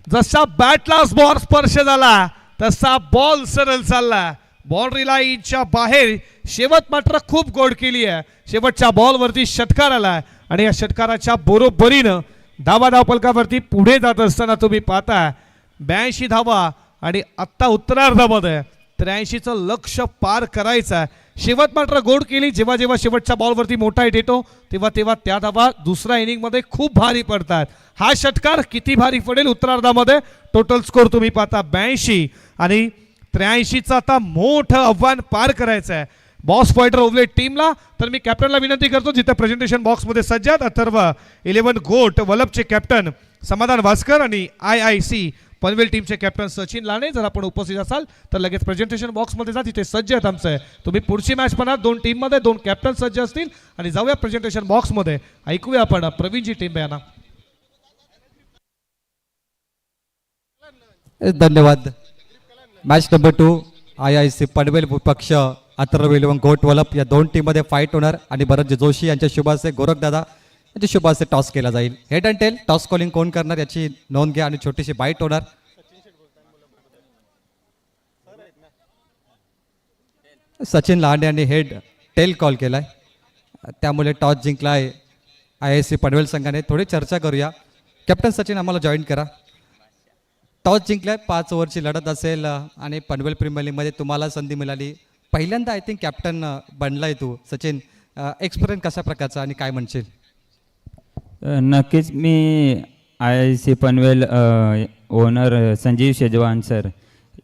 जसा बॅटला बॉल स्पर्श झाला तसा बॉल सरळ चालला बाउंड्री लाईनच्या बाहेर. शेवट मात्र खूप गोड केली आहे. शेवटच्या बॉलवरती षटकार आला आणि या षटकाराच्या बरोबरीनं धावा धावपलकावरती पुढे जात असताना तुम्ही पाहता 82 धावा आणि आत्ता उत्तरार्धामध्ये 83चं लक्ष पार करायचं. शेवट मात्र गोड केली. जेव्हा जेव्हा शेवटच्या बॉलवरती मोठा हिट येतो तेव्हा त्या धावा दुसऱ्या इनिंगमध्ये खूप भारी पडतात. हा षटकार किती भारी पडेल उत्तरार्धामध्ये. टोटल स्कोर तुम्ही पाहता 82 आणि 83चं आता मोठं आव्हान पार करायचं आहे बॉस पॉइंटर ओव्हले टीमला. तर मी कॅप्टनला विनंती करतो, जिथे प्रेझेंटेशन बॉक्समध्ये सज्जात अथर्व 11 गोट वलपचे कॅप्टन समाधान भास्कर आणि IIC पनवेल टीमचे कॅप्टन सचिन लाणे, जर आपण उपस्थित असाल तर लगेच प्रेझेंटेशन बॉक्समध्ये जा, तिथे सज्ज आहेत आमचं. तुम्ही पुढची मॅच म्हणा, 2 टीममध्ये 2 कॅप्टन सज्ज असतील आणि जाऊया प्रेझेंटेशन बॉक्समध्ये. ऐकूया आपण प्रवीणजी टीम बयाना. धन्यवाद. मॅच नंबर 2 IIC पनवेल पक्ष अथर्व 11 गोट वलप या 2 टीममध्ये फाईट होणार आणि भरतजी जोशी यांच्या शुभाचे गोरखदादा यांच्या शुभाचे टॉस केला जाईल. Head and tail toss calling कोण करणार याची नोंद घ्या आणि छोटीशी बाईट होणार. सचिन लांडे यांनी हेड टेल कॉल केलाय, त्यामुळे टॉस जिंकलाय IIC पनवेल संघाने. थोडी चर्चा करूया. कॅप्टन सचिन आम्हाला जॉईन करा. टॉस जिंकलाय, 5 ओव्हरची लढत असेल आणि पनवेल प्रीमियर लीगमध्ये तुम्हाला संधी मिळाली. पहिल्यांदा आय थिंक कॅप्टन बनलाय तू सचिन. एक्सपिरियन्स कशा प्रकारचा आणि काय म्हणशील? नक्कीच मी IIC Panvel owner Sanjeev Schezwan sir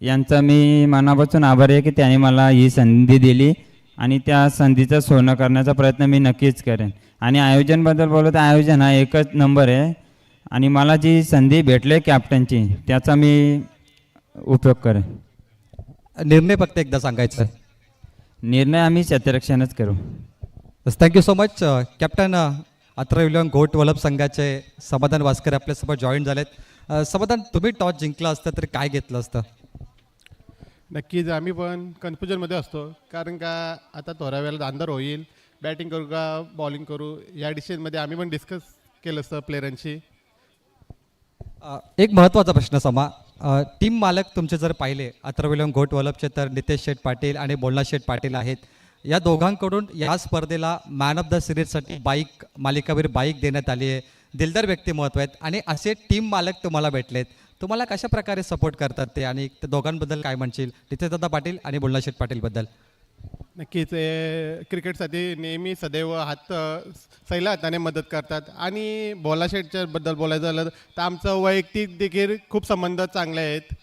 यांचा मी मनापासून आभारी आहे की त्यांनी मला ही संधी दिली आणि त्या संधीचं सोनं करण्याचा प्रयत्न मी नक्कीच करेन. आणि आयोजनबद्दल बोललो तर आयोजन हा एकच नंबर आहे आणि मला जी संधी भेटली कॅप्टनची त्याचा मी उपयोग करेन. निर्णय फक्त एकदा सांगायचा आहे. निर्णय आम्ही क्षेत्ररक्षणच करू. Thank you so much. Captain Atharva 11 गोट वलप संघाचे समाधान वास्कर आपल्यासोबत जॉईन झालेत. समाधान, तुम्ही टॉस जिंकला असतं तर काय घेतलं असतं? नक्कीच आम्ही पण कन्फ्युजनमध्ये असतो, कारण का आता थोड्या वेळात अंधार होईल, बॅटिंग करू का बॉलिंग करू या डिसिजनमध्ये आम्ही पण डिस्कस केलं असतं प्लेयरांशी. एक महत्त्वाचा प्रश्न समा, टीम मालक तुमचे जर पाहिले अथर्व 11 गोट वलपचे तर नितेश शेठ पाटील आणि बोलना शेठ पाटील आहेत. या दोघांकडून या स्पर्धेला मॅन ऑफ द सिरीजसाठी बाईक, मालिकावीर बाईक देण्यात आली आहे. दिलदार व्यक्तिमत्व आहेत आणि असे टीम मालक तुम्हाला भेटलेत. तुम्हाला कशा प्रकारे सपोर्ट करतात ते आणि त्या दोघांबद्दल काय म्हणशील, नितेशदादा पाटील आणि बोलना शेठ पाटील बद्दल? नक्कीच क्रिकेटसाठी नेहमी सदैव सैला हाताने मदत करतात. आणि बोला शेटच्याबद्दल बोलायचं झालं तर आमचं वैयक्तिक देखील खूप संबंध चांगले आहेत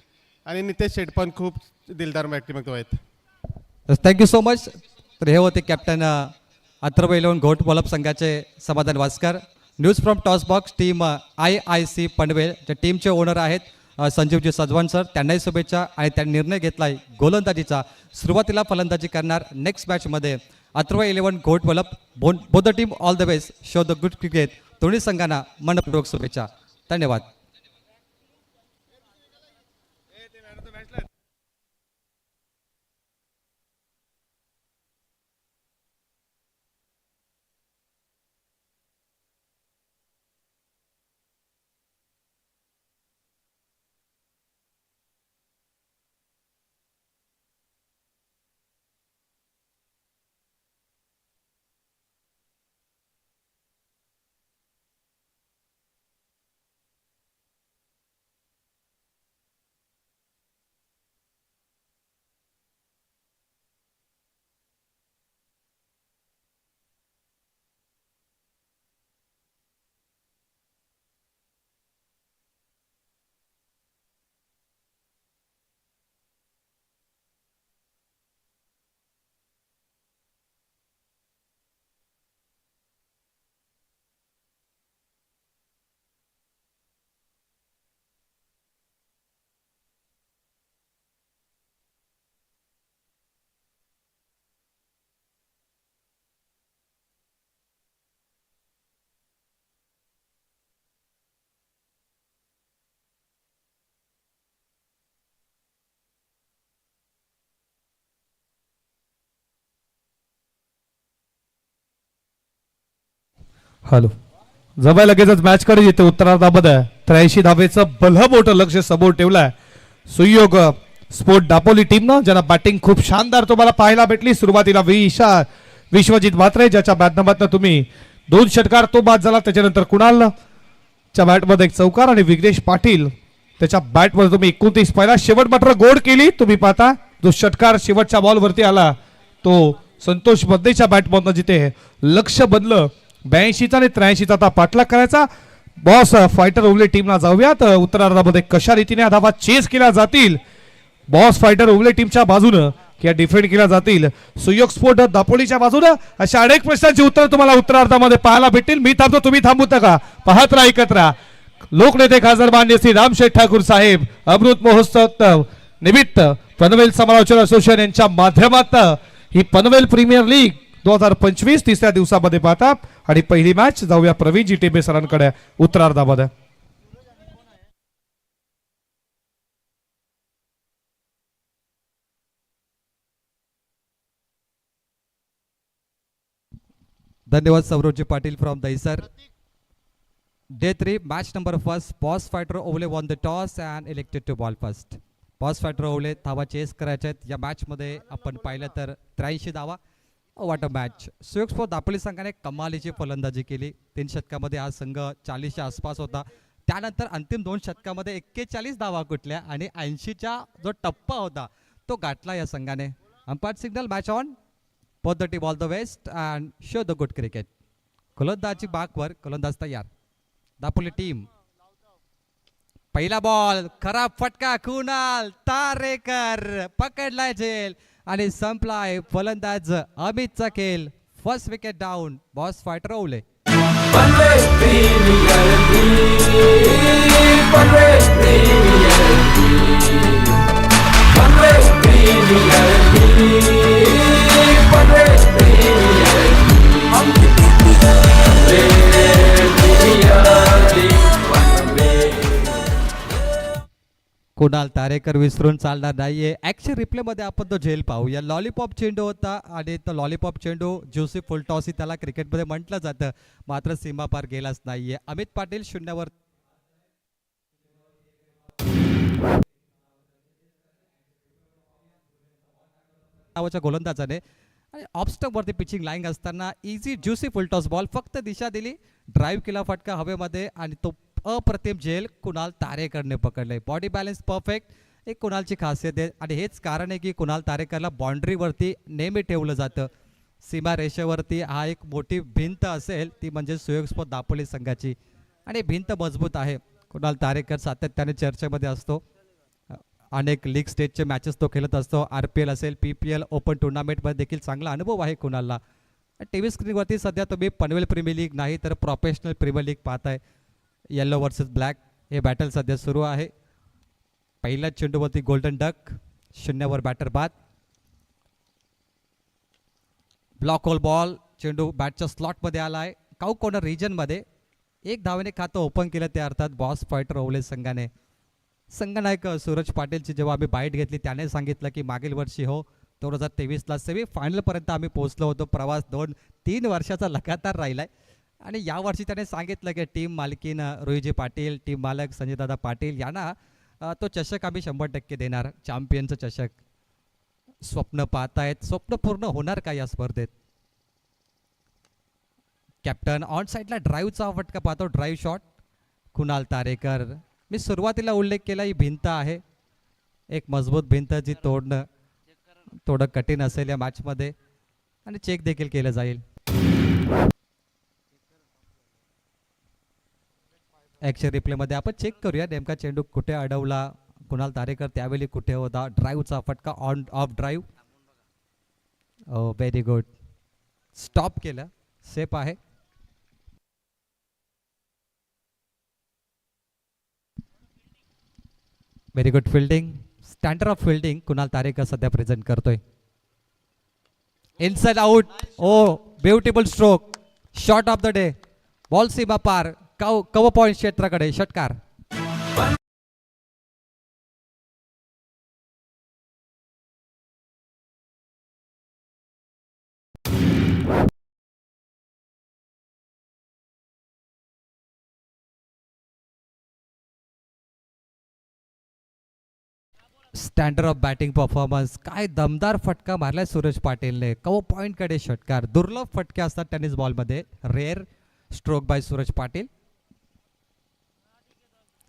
आणि नितेश शेठ पण खूप दिलदार व्यक्तिमत्व आहेत. Thank you so much. तर हे होते कॅप्टन अथर्व 11 घोट वलप संघाचे समाधान Waskar. News from toss box team IIC Panvel ज्या टीमचे ओनर आहेत संजीवजी सजवान सर, त्यांनाही शुभेच्छा. आणि त्यांनी निर्णय घेतला आहे गोलंदाजीचा. सुरुवातीला फलंदाजी करणार. नेक्स्ट मॅचमध्ये अथर्व 11 घोट वलप. Both the team all the best, show the good cricket. दोन्ही संघांना मनपूर्वक शुभेच्छा. धन्यवाद. हॅलो जवळ लगेचच मॅच कडे येते उत्तरार्धामध्ये 83 धावेचं बल्ह मोठं लक्ष समोर ठेवलंय सुयोग स्पोर्ट दापोली टीमनं, ज्यांना बॅटिंग खूप शानदार तुम्हाला पाहायला भेटली. सुरुवातीला विश्वजित म्हात्रे ज्याच्या बॅटनबातनं तुम्ही 2 षटकार तो बाद झाला. त्याच्यानंतर कुणाल च्या बॅटमध्ये एक चौकार आणि विघ्नेश पाटील त्याच्या बॅटमध्ये तुम्ही 29 पहिला शेवट मात्र गोड केली. तुम्ही पाहता जो षटकार शेवटच्या बॉलवरती आला तो संतोष बद्देच्या बॅटमधनं जिथे लक्ष बनलं 82चा आणि 83चा आता पाठलाग करायचा. बॉस फायटर ओवले टीमला जाऊयात. उत्तरार्धामध्ये कशा रीतीने धावा चेस केल्या जातील बॉस फायटर ओवले टीमच्या बाजूनं किंवा डिफेंड केल्या जातील सुयोग स्पोर्ट दापोलीच्या बाजूनं, अशा अनेक प्रश्नांची उत्तर तुम्हाला उत्तरार्धामध्ये पाहायला भेटतील. मी थांबतो, तुम्ही थांबू नका, पाहत राहा, ऐकत राहा. लोकनेते खासदार मान्य श्री रामशेठ ठाकूर साहेब अमृत महोत्सव निमित्त पनवेल समालोचन असोसिएशन यांच्या माध्यमातून ही पनवेल प्रीमियर लीग 2025 तिसऱ्या दिवसामध्ये पाहता आणि पहिली मॅच जाऊया प्रवीणजी टेंबे सरांकडे उत्तरार्धामध्ये. धन्यवाद Saurabhji Patil from Dahisar. Day 3 match number 1 boss fighter Owale won the toss and elected to ball first. Boss fighter Owale धावा चेस करायच्या आहेत. या मॅचमध्ये आपण पाहिलं तर 83 धावा. What a match. Suyog sport Dapoli संघाने कमालीची फलंदाजी केली. 3 षटकामध्ये हा संघ 40च्या आसपास होता. त्यानंतर अंतिम 2 षटकामध्ये 41 धावा कुठल्या आणि 80च्या जो टप्पा होता तो गाठला या संघाने. Umpire signal match on. both the team all the best and show the good cricket. गोलंदाजी बाकवर, गोलंदाज तयार. दापोली टीम. पहिला बॉल खराब फटका कुणाल तारेकर पकडलाय झेल आणि संपलाय फलंदाज अमितचा खेळ. First wicket down boss fighter ओवले. Kunal Tarekar विसरून चालणार नाहीये. ऍक्शन रिप्ले मध्ये आपण तो झेल पाहूया. लॉलीपॉप चेंडू होता आणि तो लॉलीपॉप चेंडू ज्युसी फुलटॉस त्याला क्रिकेटमध्ये म्हटलं जातं, मात्र सीमा पार गेलाच नाहीये. अमित पाटील 0 नावाच्या गोलंदाजाने आणि ऑफस्टंप वरती पिचिंग लाईन असताना इझी ज्युसी फुलटॉस बॉल फक्त दिशा दिली, ड्राईव्ह केला फटका हवेमध्ये आणि तो अप्रतिम झेल कुणाल तारेकरने पकडले. बॉडी बॅलन्स परफेक्ट एक कुणालची खासियत आहे आणि हेच कारण आहे की कुणाल तारेकरला बाउंड्रीवरती नेहमी ठेवलं जातं. सीमा रेषेवरती हा एक मोठी भिंत असेल ती म्हणजे सुयोग स्पोर्ट दापोली संघाची आणि भिंत मजबूत आहे. कुणाल तारेकर सातत्याने चर्चेमध्ये असतो. अनेक लीग स्टेजचे मॅचेस तो खेळत असतो. RPL असेल, PPL ओपन टुर्नामेंटमध्ये देखील चांगला अनुभव आहे कुणालला. टी व्ही स्क्रीनवरती सध्या तुम्ही पनवेल प्रीमियर लीग नाही तर प्रोफेशनल प्रीमियर लीग पाहताय. येलो वर्सेस ब्लॅक हे बॅटल सध्या सुरू आहे. पहिल्या चेंडूवरती गोल्डन डक 0 बॅटर बाद. ब्लॉक होल बॉल चेंडू बॅटच्या स्लॉटमध्ये आला आहे. काऊ कॉर्नर रिजनमध्ये 1 धावेने खातं ओपन केलं ते अर्थात बॉस फायटर ओवले संघाने. संघनायक सूरज पाटीलची जेव्हा आम्ही बाईट घेतली त्याने सांगितलं की मागील वर्षी 2023ला सेमीफायनलपर्यंत आम्ही पोहोचलो होतो. प्रवास 2-3 वर्षाचा लगातार राहिलाय आणि यावर्षी त्याने सांगितलं की टीम मालकीन रोहिजी पाटील, टीम मालक संजयदादा पाटील यांना तो चषक आम्ही 100% देणार. चॅम्पियनचं चषक स्वप्न पाहतायत. स्वप्न पूर्ण होणार का या स्पर्धेत. कॅप्टन ऑन साईडला ड्राईव्हचा फटका पाहतो. Drive shot Kunal Tarekar. मी सुरुवातीला उल्लेख केला ही भिंत आहे एक मजबूत भिंत जी तोडणं थोडं कठीण असेल या मॅचमध्ये आणि चेक देखील केलं जाईल. ॲक्शन रिप्लेमध्ये आपण चेक करूया नेमका चेंडू कुठे अडवला कुणाल तारेकर त्यावेळी कुठे होता. ड्राईव्हचा फटका on off drive. Very good. Stop केलं. सेफ आहे. Very good fielding. Standard of fielding Kunal Tarekar सध्या प्रेझेंट करतोय. Inside out. Oh beautiful stroke. Shot of the day. Ball सीमा पार. कव पॉइंट क्षेत्राकडे षटकार. Standard of batting performance. काय दमदार फटका मारलाय सूरज पाटीलने. कव पॉईंटकडे षटकार. दुर्लभ फटके असतात टेनिस बॉलमध्ये. Rare stroke by Suraj Patil.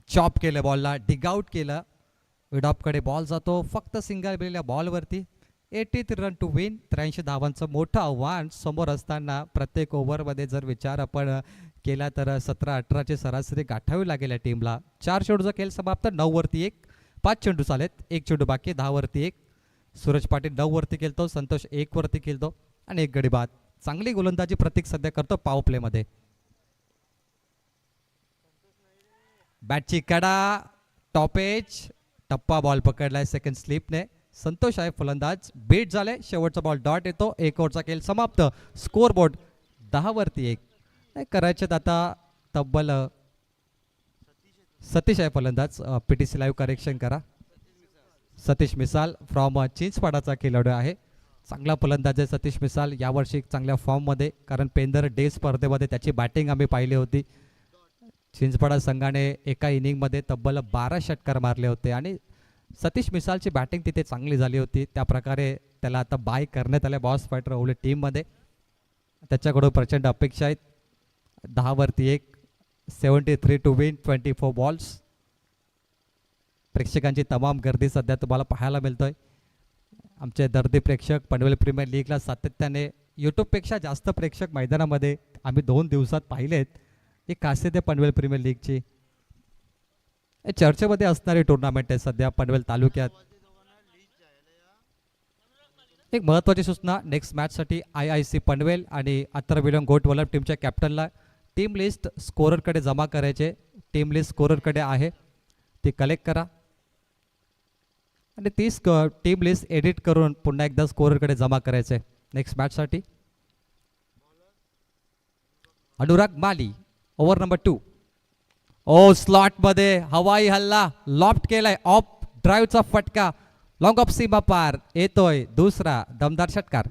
Chop केलं बॉलला, डिग आउट केलं. विडॉपकडे बॉल जातो फक्त सिंगल बिलीला बॉलवरती. 83 रन टू विन. 83 धावांचं मोठं आव्हान समोर असताना प्रत्येक ओव्हरमध्ये जर विचार आपण केला तर 17-18ची सरासरी गाठावी लागेल या टीमला. 4 चेंडूचा खेळ समाप्त. 9 वरती 1. 5 चेंडू चालेत. 1 चेंडू बाकी. 10 वरती 1. सूरज पाटील 9 वरती खेळतो. संतोष 1 वरती खेळतो आणि 1 गडी बाद. चांगली गोलंदाजी प्रतीक सध्या करतो पॉवर प्लेमध्ये. बॅटची कडा. Top edge. टप्पा बॉल पकडलाय सेकंड स्लिपने. संतोष आहे फलंदाज. बीट झाले. शेवटचा बॉल डॉट येतो. 1 ओव्हरचा खेळ समाप्त. स्कोर बोर्ड 10 वरती 1. नाही करायच्यात आता तब्बल. सतीश आहे फलंदाज. PTC लाईव्ह करेक्शन करा. सतीश मिसाल फ्रॉम चिंचपाडाचा खेळाडू आहे. चांगला फलंदाज आहे सतीश मिसाल. यावर्षी चांगल्या फॉर्ममध्ये, कारण पेंदर डे स्पर्धेमध्ये त्याची बॅटिंग आम्ही पाहिली होती. चिंचपाडा संघाने एका इनिंगमध्ये तब्बल 12 षटकार मारले होते आणि सतीश मिसालची बॅटिंग तिथे चांगली झाली होती. त्या प्रकारे त्याला आता बाय करण्यात आले बॉस फायटर ओवले टीममध्ये. त्याच्याकडून प्रचंड अपेक्षा आहेत. 10 वरती 1. 73 टू विन. 24 बॉल्स. प्रेक्षकांची तमाम गर्दी सध्या तुम्हाला पाहायला मिळतोय. आमचे दर्दी प्रेक्षक पनवेल प्रीमियर लीगला सातत्याने यूट्यूबपेक्षा जास्त प्रेक्षक मैदानामध्ये आम्ही 2 दिवसात पाहिलेत. ही खासियत आहे पनवेल प्रीमियर लीगची. चर्चेमध्ये असणारी टुर्नामेंट आहे सध्या पनवेल तालुक्यात. एक महत्त्वाची सूचना. नेक्स्ट मॅचसाठी IIC पनवेल आणि अत्तरविलंग गोट वलभ टीमच्या कॅप्टनला टीम लिस्ट स्कोररकडे जमा करायचे. टीम लिस्ट स्कोररकडे आहे, ती कलेक्ट करा आणि ती टीम लिस्ट एडिट करून पुन्हा एकदा स्कोररकडे जमा करायचे नेक्स्ट मॅचसाठी. अनुराग माली ओव्हर नंबर 2. ओ स्लॉटमध्ये हवाई हल्ला. लॉफ्ट केलाय. ऑफ ड्राईव्हचा फटका. लॉंग ऑफ सीमा पार. येतोय दुसरा दमदार षटकार.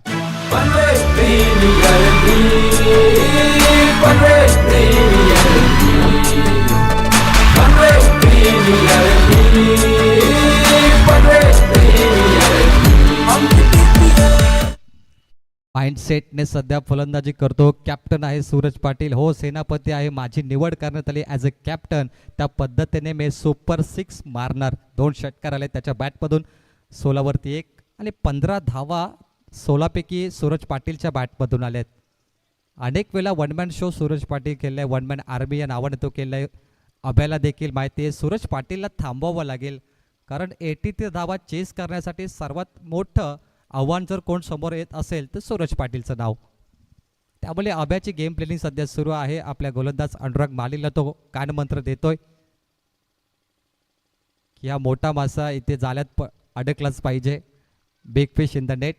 माइंडसेटने सध्या फलंदाजी करतो. कॅप्टन आहे सूरज पाटील. हो सेनापती आहे. माझी निवड करण्यात आली ॲज अ कॅप्टन. त्या पद्धतीने मी सुपर 6 मारणार. 2 षटकार आले त्याच्या बॅटमधून. 16 वरती 1 आणि 15 धावा 16 पैकी सूरज पाटीलच्या बॅटमधून आल्यात. अनेक वेळा वनमॅन शो सूरज पाटील केलाय. वनमॅन आर्मी या नावाने तो केलाय. अभ्याला देखील माहिती आहे सूरज पाटीलला थांबवावं लागेल, कारण 83 धावा चेस करण्यासाठी सर्वात मोठं आव्हान जर कोण समोर येत असेल तर सूरज पाटीलचं नाव. त्यामुळे अभ्याची गेम प्लॅनिंग सध्या सुरू आहे. आपल्या गोलंदाज अनुराग मालीला तो कानमंत्र देतोय की हा मोठा मासा इथे जाळ्यात अडकलाच पाहिजे. Big fish in the net.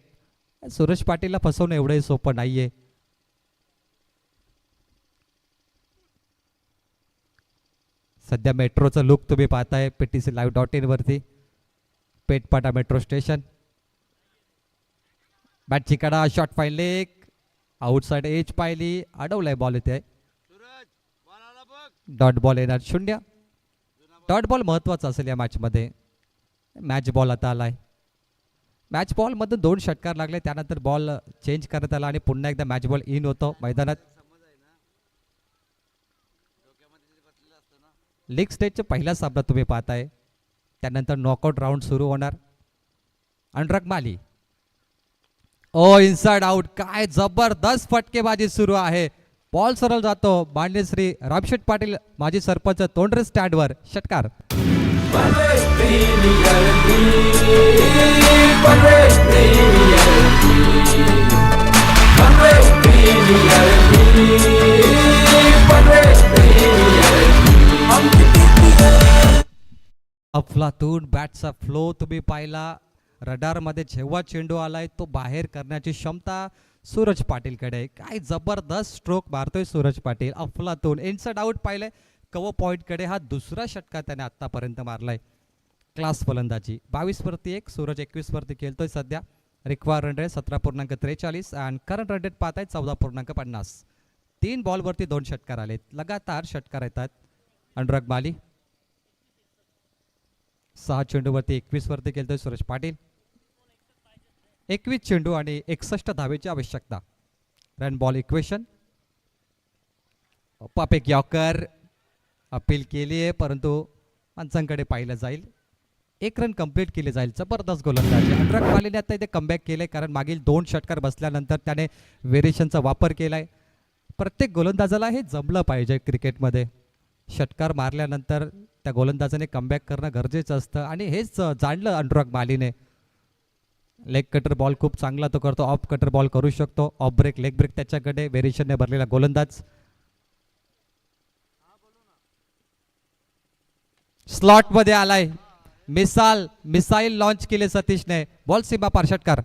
Suraj पाटीलला फसवणं एवढंही सोपं नाहीये. सध्या मेट्रोचं लुक तुम्ही पाहताय PTClive.in वरती. पेटपाटा मेट्रो स्टेशन. बॅटची कडा. शॉट पाहिले. आउटसाइड एज पाहिली. अडवलाय बॉल इथे. डॉट बॉल येणार 0. डॉट बॉल महत्वाचा असेल या मॅचमध्ये. मॅच बॉल आता आलाय. मॅच बॉलमधून 2 षटकार लागले. त्यानंतर बॉल चेंज करण्यात आला आणि पुन्हा एकदा मॅच बॉल इन होतो मैदानात. लीग स्टेजचा पहिला सामना तुम्ही पाहताय. त्यानंतर नॉकआउट राऊंड सुरू होणार. अनुराग माली. ओ इनसाइड आउट. काय जबरदस्त फटकेबाजी सुरू आहे. बॉल सरळ जातो. मान्य श्री रामशेठ पाटील माजी सरपंच तोंडरे स्टँडवर. षटकार. अफलातून बॅटचा फ्लो तुम्ही पाहिला. रडारमध्ये जेव्हा चेंडू आलाय तो बाहेर करण्याची क्षमता सूरज पाटीलकडे. काय जबरदस्त स्ट्रोक मारतोय सूरज पाटील. अफलातून इनसाइड आउट पाहिलंय. कव्हर पॉईंटकडे हा दुसरा षटकार त्याने आतापर्यंत मारलाय. क्लास फलंदाजी. 22 वरती 1. सूरज 21 वरती खेळतोय सध्या. रिक्वायर रन रेट 17.43 आणि करंट रन रेट पाहताय 14.50. 3 बॉलवरती 2 षटकार आलेत. लगातार षटकार येतात. अनुराग माली. 6 चेंडूवरती 21 वरती खेळतोय सुरेश पाटील. 21 चेंडू आणि 61 धावेची आवश्यकता. Run ball equation. पापेक यॉकर अपील केली आहे परंतु पंचांकडे पाहिलं जाईल. 1 रन कंप्लीट केले जाईल. जबरदस्त गोलंदाजी. अनुराग मालीने आता इथे कमबॅक केले कारण मागील 2 षटकार बसल्यानंतर त्याने व्हेरिएशनचा वापर केलाय. प्रत्येक गोलंदाजाला हे जमलं पाहिजे क्रिकेटमध्ये. षटकार मारल्यानंतर त्या गोलंदाजाने कमबॅक करणं गरजेचं असतं आणि हेच जाणलं अनुराग मालीने. लेग कटर बॉल खूप चांगला तो करतो. ऑफ कटर बॉल करू शकतो. ऑफ ब्रेक लेग ब्रेक त्याच्याकडे. व्हेरिएशनने भरलेला गोलंदाज. स्लॉट मध्ये आलाय. मिसाईल लॉन्च केले सतीशने. बॉल सीमा पार षटकार.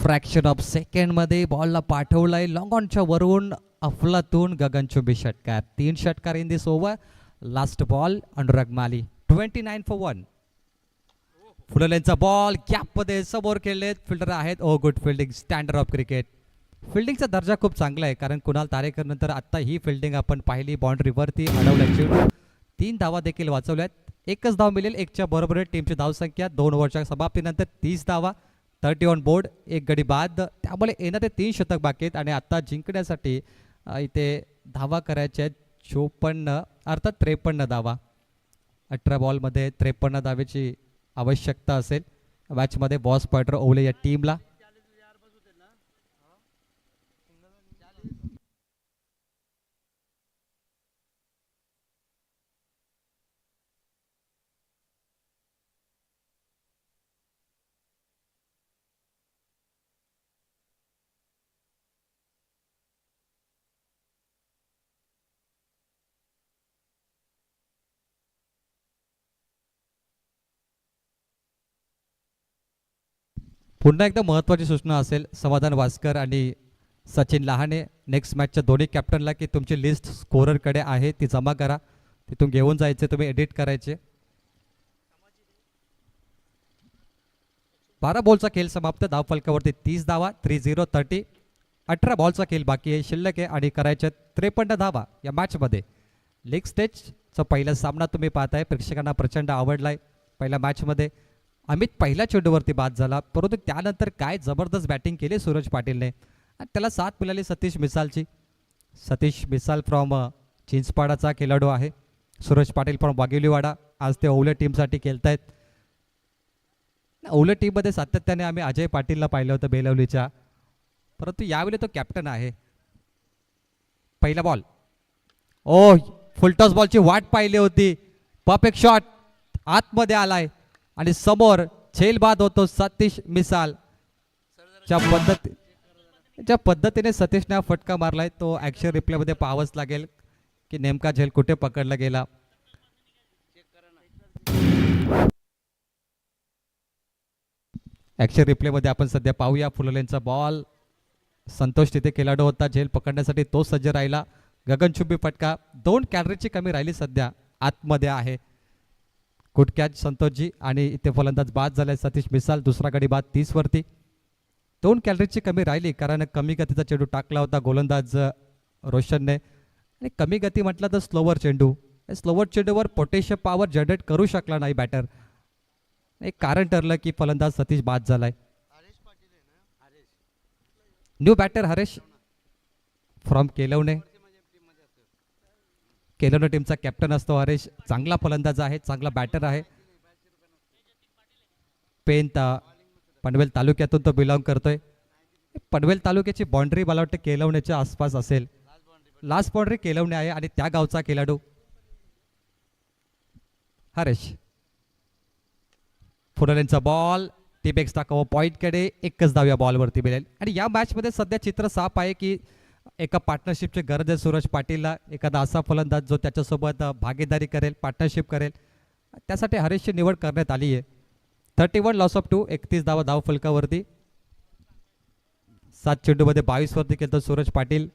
फ्रॅक्शन ऑफ सेकंड मध्ये बॉलला पाठवलाय लॉंग ऑनच्या वरून. अफलातून गगनचुंबी षटकार. 3 षटकार in this over. Last ball Anurag Mali. 29 for 1. फुललेंचा बॉल गॅप मध्ये समोर खेळलेत. फिल्डर आहेत. Oh good fielding. Standard of cricket. फिल्डिंगचा दर्जा खूप चांगला आहे कारण कुणाल तारेकर नंतर आता ही फिल्डिंग आपण पाहिली. बाउंड्रीवरती अडवल्या चेंडू. 3 धावा देखील वाचवल्यात. 1च धाव मिळेल. 1च्या बरोबर टीमची धावसंख्या 2 ओव्हरच्या समाप्तीनंतर 30 धावा. 30 ऑन बोर्ड. 1 गडी बाद. त्यामुळे येणारे 3 शतक बाकी आहेत आणि आता जिंकण्यासाठी इथे धावा करायच्या आहेत 54 अर्थात 53 धावा. 18 बॉलमध्ये 53 धावेची आवश्यकता असेल. मॅचमध्ये बॉस पॉइंटर ओवले या टीमला. पुन्हा एकदा महत्त्वाची सूचना असेल समाधान वास्कर आणि सचिन लहाने नेक्स्ट मॅचच्या दोन्ही कॅप्टनला की तुमची लिस्ट स्कोररकडे आहे ती जमा करा. तिथून घेऊन जायचे तुम्ही एडिट करायचे. 12 बॉलचा खेळ समाप्त. धावफलकावरती 30 धावा. 30-30. 18 बॉलचा खेळ बाकी आहे शिल्लक आहे आणि करायचे 53 धावा या मॅचमध्ये. लीग स्टेजचा पहिला सामना तुम्ही पाहताय. प्रेक्षकांना प्रचंड आवडलाय. पहिल्या मॅचमध्ये अमित पहिल्या चेंडूवरती बाद झाला परंतु त्यानंतर काय जबरदस्त बॅटिंग केली सूरज पाटीलने आणि त्याला साथ मिळाली सतीश मिसालची. सतीश मिसाल फ्रॉम चिंचपाडाचा खेळाडू आहे. सूरज पाटील फ्रॉम वाघिलीवाडा. आज ते ओवले टीमसाठी खेळतायत. ओवले टीममध्ये सातत्याने आम्ही अजय पाटीलला पाहिलं होतं बेलवलीच्या परंतु यावेळी तो कॅप्टन आहे. पहिला बॉल. ओ फुलटॉस बॉलची वाट पाहिली होती. परफेक्ट शॉट आतमध्ये आलाय आणि समोर झेल बाद होतो सतीश मिसाल. ज्या पद्धतीने सतीशने हा फटका मारलाय तो ॲक्शन रिप्लेमध्ये पाहावंच लागेल की नेमका झेल कुठे पकडला गेला. ॲक्शन रिप्लेमध्ये आपण सध्या पाहूया. फुललेंचा बॉल. संतोष तिथे खेळाडू होता. झेल पकडण्यासाठी तो सज्ज राहिला. गगनचुंबी फटका. 2 कॅलरीची कमी राहिली सध्या. आतमध्ये आहे. गुड कॅच संतोषजी आणि इथे फलंदाज बाद झालाय सतीश मिसाल. दुसरा गडी बाद 30 वरती. 2 कॅलरीची कमी राहिली कारण कमी गतीचा चेंडू टाकला होता गोलंदाज रोशनने आणि कमी गती म्हटलं तर स्लोवर चेंडू. स्लोवर चेंडूवर पोटेशियम पॉवर जनरेट करू शकला नाही बॅटर. एक कारण ठरलं की फलंदाज सतीश बाद झालाय. New batter Haresh from Kelavane. Kelavane टीमचा कॅप्टन असतो हरेश. चांगला फलंदाज आहे. चांगला बॅटर आहे. पेन पनवेल तालुक्यातून तो बिलॉंग करतोय. पनवेल तालुक्याची बाउंड्री मला वाटतं केलवण्याच्या आसपास असेल. लास्ट बाउंड्री केलवणे आहे आणि त्या गावचा खेळाडू हरेश. फुललेंचा बॉल टीम एक्स्ट्रा कव्हर पॉईंटकडे एकच धाव या बॉलवरती मिळेल. आणि या मॅचमध्ये सध्या चित्र साफ आहे की एका पार्टनरशिपची गरज आहे सूरज पाटीलला. एखादा असा फलंदाज जो त्याच्यासोबत भागीदारी करेल, पार्टनरशिप करेल, त्यासाठी हरीशची निवड करण्यात आली आहे. 31 लॉस ऑफ 2, 31 धावा धाव फलकावरती. 7 चेंडूमध्ये 22 वरती खेळतो सूरज पाटील.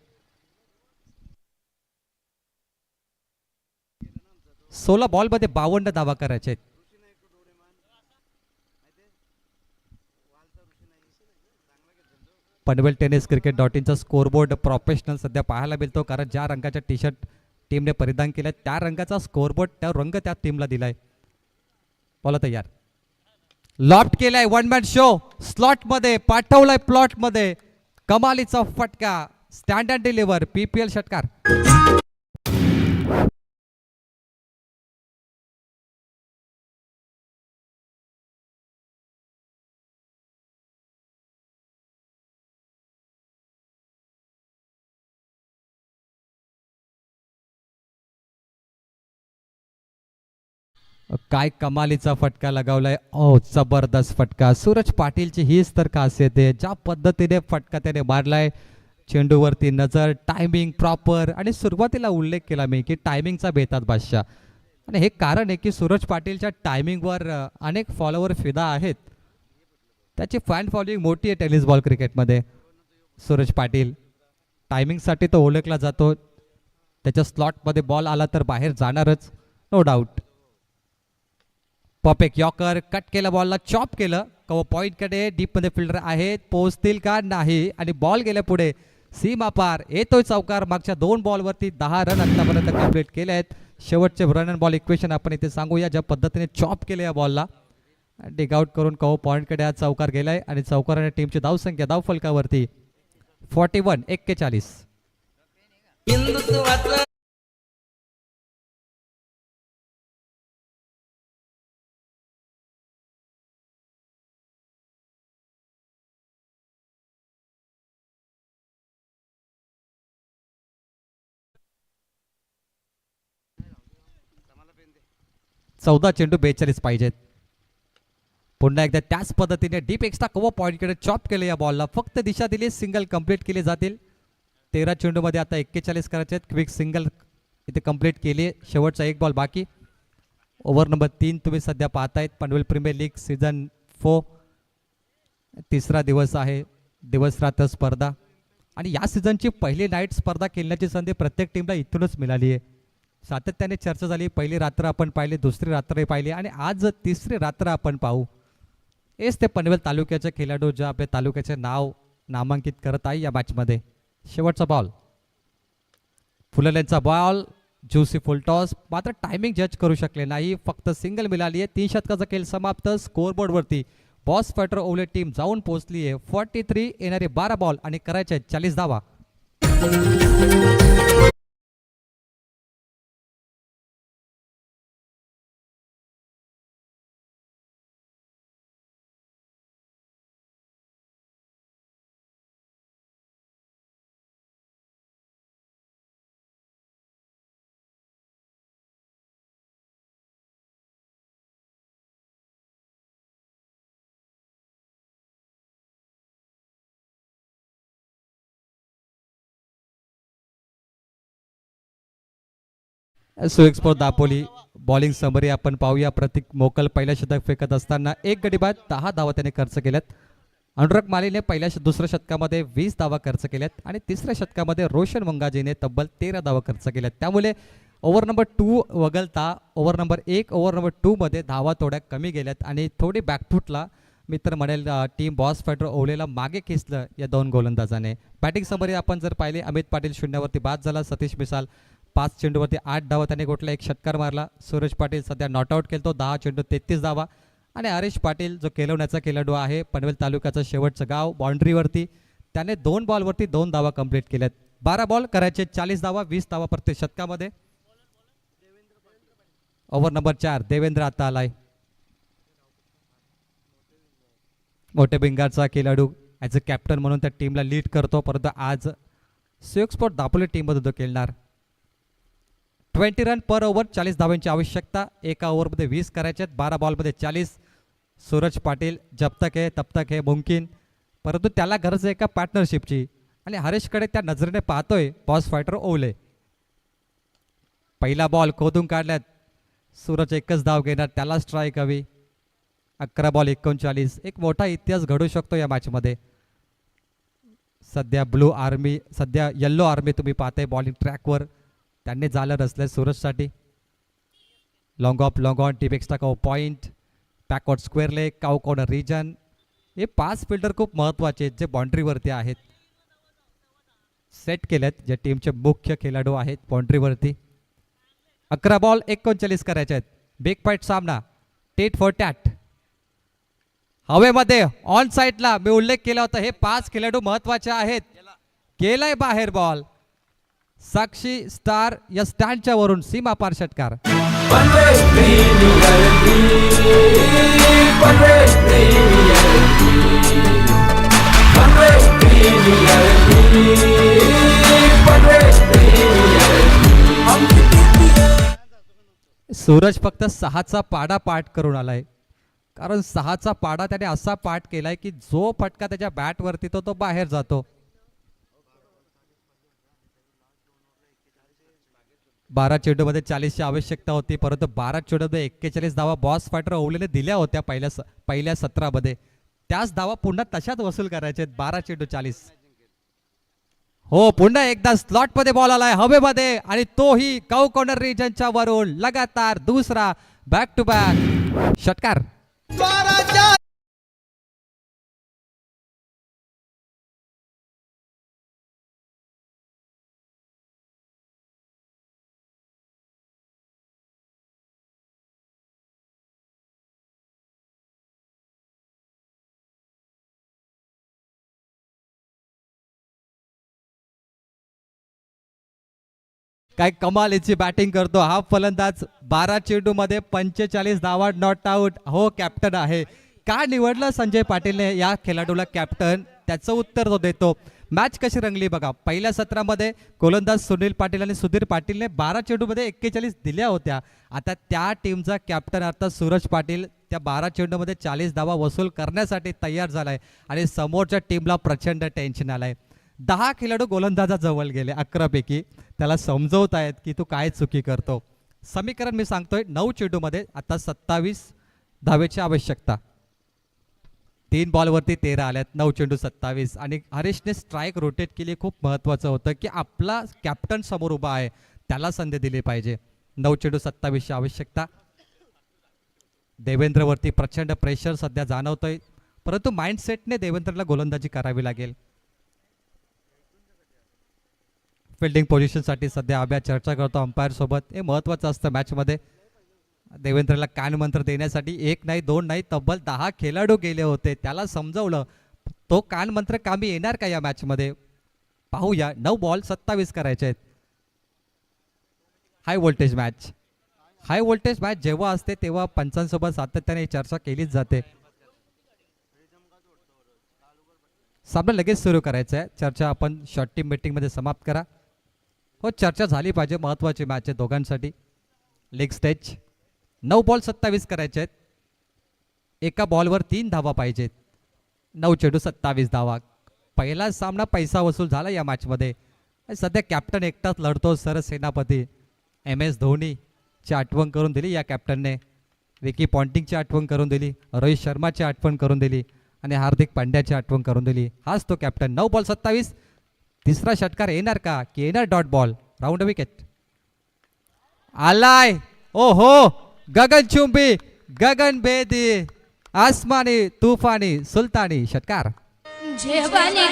16 बॉलमध्ये 52 धावा करायचे आहेत. Panvel tennis cricket.in scoreboard professional सध्या पाहायला मिळतो, कारण ज्या रंगाच्या टी शर्ट टीमने परिधान केलाय त्या रंगाचा स्कोरबोर्ड, त्या रंग त्या टीमला दिलाय. बोला तयार. लॉफ्ट केलाय, वन मॅन शो स्लॉट मध्ये पाठवलाय, प्लॉट मध्ये कमालीचा फटका, स्टँड अँड डिलिव्हर, PPL षटकार. काय कमालीचा फटका लगावलाय. ओ जबरदस्त फटका. सूरज पाटीलची हीच तर खासियत आहे, ज्या पद्धतीने फटका त्याने मारलाय. चेंडूवरती नजर, टायमिंग प्रॉपर. आणि सुरुवातीला उल्लेख केला मी की टायमिंगचा बेतात बादशाह, आणि हे कारण आहे की सूरज पाटीलच्या टायमिंगवर अनेक फॉलोवर फिदा आहेत. त्याची फॅन फॉलोईंग मोठी आहे टेनिस बॉल क्रिकेटमध्ये. सूरज पाटील टायमिंगसाठी तो ओळखला जातो. त्याच्या स्लॉटमध्ये बॉल आला तर बाहेर जाणारच, नो डाऊट. पॉप एक यॉकर, कट केलं, बॉलला चॉप केलं. कव्हर पॉईंटकडे डीपमध्ये फिल्डर आहेत, पोहोचतील का नाही, आणि बॉल गेल्या पुढे सीमा पार. येतोय चौकार. मागच्या 2 बॉलवरती 10 रन आतापर्यंत कंप्लीट केले आहेत. शेवटचे रन अँड बॉल इक्वेशन आपण इथे सांगूया. ज्या पद्धतीने चॉप केले या बॉलला, डिग आउट करून कव्हर पॉईंटकडे हा चौकार गेलाय. आणि चौकाराने टीमची धावसंख्या धाव फलकावरती 41. चौदा चेंडू 42 पाहिजेत. पुन्हा एकदा त्याच पद्धतीने डीप एक्स्ट्रा कव्हर पॉईंटकडे चॉप केले या बॉलला. फक्त दिशा दिली, सिंगल कंप्लीट केले जातील. 13 चेंडूमध्ये आता 41 करायचे आहेत. क्विक सिंगल इथे कंप्लीट केली. शेवटचा 1 बॉल बाकी. ओव्हर नंबर 3 तुम्ही सध्या पाहतायत. पनवेल प्रीमियर लीग सीझन 4 तिसरा दिवस आहे. दिवस रात्र स्पर्धा, आणि या सीझनची पहिली नाईट स्पर्धा खेळण्याची संधी प्रत्येक टीमला इथूनच मिळाली आहे. सातत्याने चर्चा झाली. पहिली रात्र आपण पाहिली, दुसरी रात्रही पाहिली, आणि आज तिसरी रात्र आपण पाहू. हेच ते पनवेल तालुक्याचे खेळाडू जे आपल्या तालुक्याचे नाव नामांकित करत आहे या मॅचमध्ये. शेवटचा बॉल, फुललेंचा बॉल, ज्युसी फुल टॉस. मात्र टायमिंग जज करू शकले नाही, फक्त सिंगल मिळाली आहे. 3 षटकाचा खेळ समाप्त. स्कोरबोर्डवरती बॉस फायटर ओवले टीम जाऊन पोहोचली आहे 43. येणारे 12 बॉल आणि करायचे 40 धावा. सुएक्सपोर्ट दापोली बॉलिंग समरी आपण पाहूया. प्रतीक मोकल पहिल्या शतक फेकत असताना 1 गडी बाद 10 धावा त्याने खर्च केल्यात. अनुराग मालीने दुसऱ्या शतकामध्ये 20 धावा खर्च केल्यात, आणि तिसऱ्या शतकामध्ये रोशन मंगाजीने तब्बल 13 धावा खर्च केल्यात. त्यामुळे ओव्हर नंबर 2 वगळता ओव्हर नंबर 1, ओव्हर नंबर 2 मध्ये धावा थोड्या कमी गेल्यात, आणि थोडी बॅकफुटला मी तर म्हणेल टीम बॉस फायटर ओवलेला मागे खेचलं या 2 गोलंदाजाने. बॅटिंग समरी आपण जर पाहिले, अमित पाटील 0वरती बाद झाला. सतीश मिसाल 5 चेंडूवरती 8 धावा त्याने गोठला, 1 षटकार मारला. सूरज पाटील सध्या नॉट आउट खेळतो, 10 चेंडू 33 धावा. आणि हरीश पाटील जो केलवण्याचा खेळाडू आहे, पनवेल तालुक्याचं शेवटचं गाव, बाउंड्रीवरती त्याने 2 बॉलवरती 2 धावा कंप्लीट केल्यात. 12 बॉल करायचे 40 धावा, 20 धावा प्रत्येक षटकामध्ये. ओव्हर नंबर 4 देवेंद्र आता आलाय. मोठे भिंगारचा खेळाडू ॲज अ कॅप्टन म्हणून त्या टीमला लीड करतो, परंतु आज सुएक्सपोर्ट दापोली टीममध्ये तो खेळणार. 20 रन पर ओव्हर, 40 धावांची आवश्यकता. एका ओव्हरमध्ये 20 करायचे आहेत. 12 बॉलमध्ये 40. सूरज पाटील जब तक है तब तक है मुमकिन, परंतु त्याला गरज आहे एका पार्टनरशिपची आणि हरेशकडे त्या नजरेने पाहतोय बॉस फायटर ओवले. पहिला बॉल खोदून काढल्यात, सूरज एकच धाव घेणार, त्याला स्ट्राईक हवी. 11 बॉल 39. एक मोठा इतिहास घडू शकतो या मॅचमध्ये. सध्या ब्लू आर्मी, सध्या येल्लो आर्मी तुम्ही पाहताय बॉलिंग ट्रॅकवर, त्यांनी झालं नसलं सूरजसाठी. लॉंग ऑन टीप extra cover point, backward square leg, cow corner region. हे 5 फिल्डर खूप महत्त्वाचे आहेत जे बाउंड्रीवरती आहेत, सेट केलेत, जे टीमचे मुख्य खेळाडू आहेत बाउंड्रीवरती. 11 बॉल 39 करायचे आहेत. बिग फाईट सामना, टेट फॉर टॅट. हवेमध्ये ऑन साईडला मी उल्लेख केला होता, हे 5 खेळाडू महत्वाचे आहेत. गेलाय बाहेर बॉल. साक्षी स्टार या स्टँडच्या वरून सीमा पार षटकार. सूरज फक्त 6चा पाडा पाठ करून आलाय, कारण 6चा पाडा त्याने असा पाठ केलाय की जो फटका त्याच्या बॅटवरती तो बाहेर जातो. 12 चेंडूमध्ये 40ची आवश्यकता होती, परंतु 12 चेंडूमध्ये 41 धावा बॉस फायटर ओवलेने दिल्या होत्या पहिल्या सत्रामध्ये. त्याच धावा पुन्हा तशाच वसूल करायचे. 12 चेंडू 40. हो, पुन्हा एकदा स्लॉटमध्ये बॉल आलाय हवेमध्ये आणि तोही काउ कॉर्नर रिजनच्या वरून लगातार दुसरा बॅक टू बॅक षटकार. काय कमालीची बॅटिंग करतो हा फलंदाज. 12 चेंडू मध्ये 45 धावा, नॉट आउट. हो, कॅप्टन आहे. का निवडलं संजय पाटीलने या खेळाडूला कॅप्टन, त्याचं उत्तर तो देतो. मॅच कशी रंगली बघा. पहिल्या सत्रामध्ये गोलंदाज सुनील पाटील आणि सुधीर पाटीलने 12 चेंडूमध्ये 41 दिल्या होत्या. आता त्या टीमचा कॅप्टन अर्थात सूरज पाटील त्या 12 चेंडूमध्ये 40 धावा वसूल करण्यासाठी तयार झालाय आणि समोरच्या टीमला प्रचंड टेन्शन आलंय. 10 खेळाडू गोलंदाजाजवळ गेले 11 पैकी. त्याला समजवत आहेत की तू काय चुकी करतो. समीकरण मी सांगतोय, 9 चेंडूमध्ये आता 27 धावेची आवश्यकता. 3 बॉलवरती 13 आल्यात, 9 चेंडू 27. आणि हरीशने स्ट्राईक रोटेट केली, खूप महत्त्वाचं होतं की आपला कॅप्टन समोर उभा आहे, त्याला संधी दिली पाहिजे. 9 चेंडू 27ची आवश्यकता. देवेंद्रवरती प्रचंड प्रेशर सध्या जाणवतोय, परंतु माइंडसेटने देवेंद्रला गोलंदाजी करावी लागेल. फिल्डिंग पोझिशनसाठी सध्या अभ्या चर्चा करतो अंपायर सोबत. हे महत्त्वाचं असतं मॅचमध्ये. देवेंद्रला कानमंत्र देण्यासाठी 1 नाही 2 नाही तब्बल 10 खेळाडू गेले होते. त्याला समजवलं, तो कानमंत्र कामी येणार का या मॅचमध्ये पाहूया. 9 बॉल 27 करायचे आहेत. हाय व्होल्टेज मॅच जेव्हा असते तेव्हा पंचांसोबत सातत्याने चर्चा केलीच जाते. सामना लगेच सुरू करायचं आहे. चर्चा आपण शॉर्ट टीम मीटिंगमध्ये समाप्त करा. हो, चर्चा झाली पाहिजे, महत्त्वाची मॅच आहे दोघांसाठी. Leg stretch. 9 बॉल 27 करायचे आहेत. एका बॉलवर 3 धावा पाहिजेत. 9 चेंडू 27 धावा. पहिला सामना पैसा वसूल झाला या मॅचमध्ये. सध्या कॅप्टन एकटाच लढतो. सरसेनापती MS धोनीची आठवण करून दिली या कॅप्टनने. विकी पॉन्टिंगची आठवण करून दिली, रोहित शर्माची आठवण करून दिली आणि हार्दिक पांड्याची आठवण करून दिली. हाच तो कॅप्टन. 9 बॉल 27. तिसरा षटकार येणार का की येणार डॉट बॉल. राऊंड विकेट आलाय. ओहो, गगनचुंबी, गगनभेदी, आसमानी, तुफानी, सुलतानी षटकार. जेवणे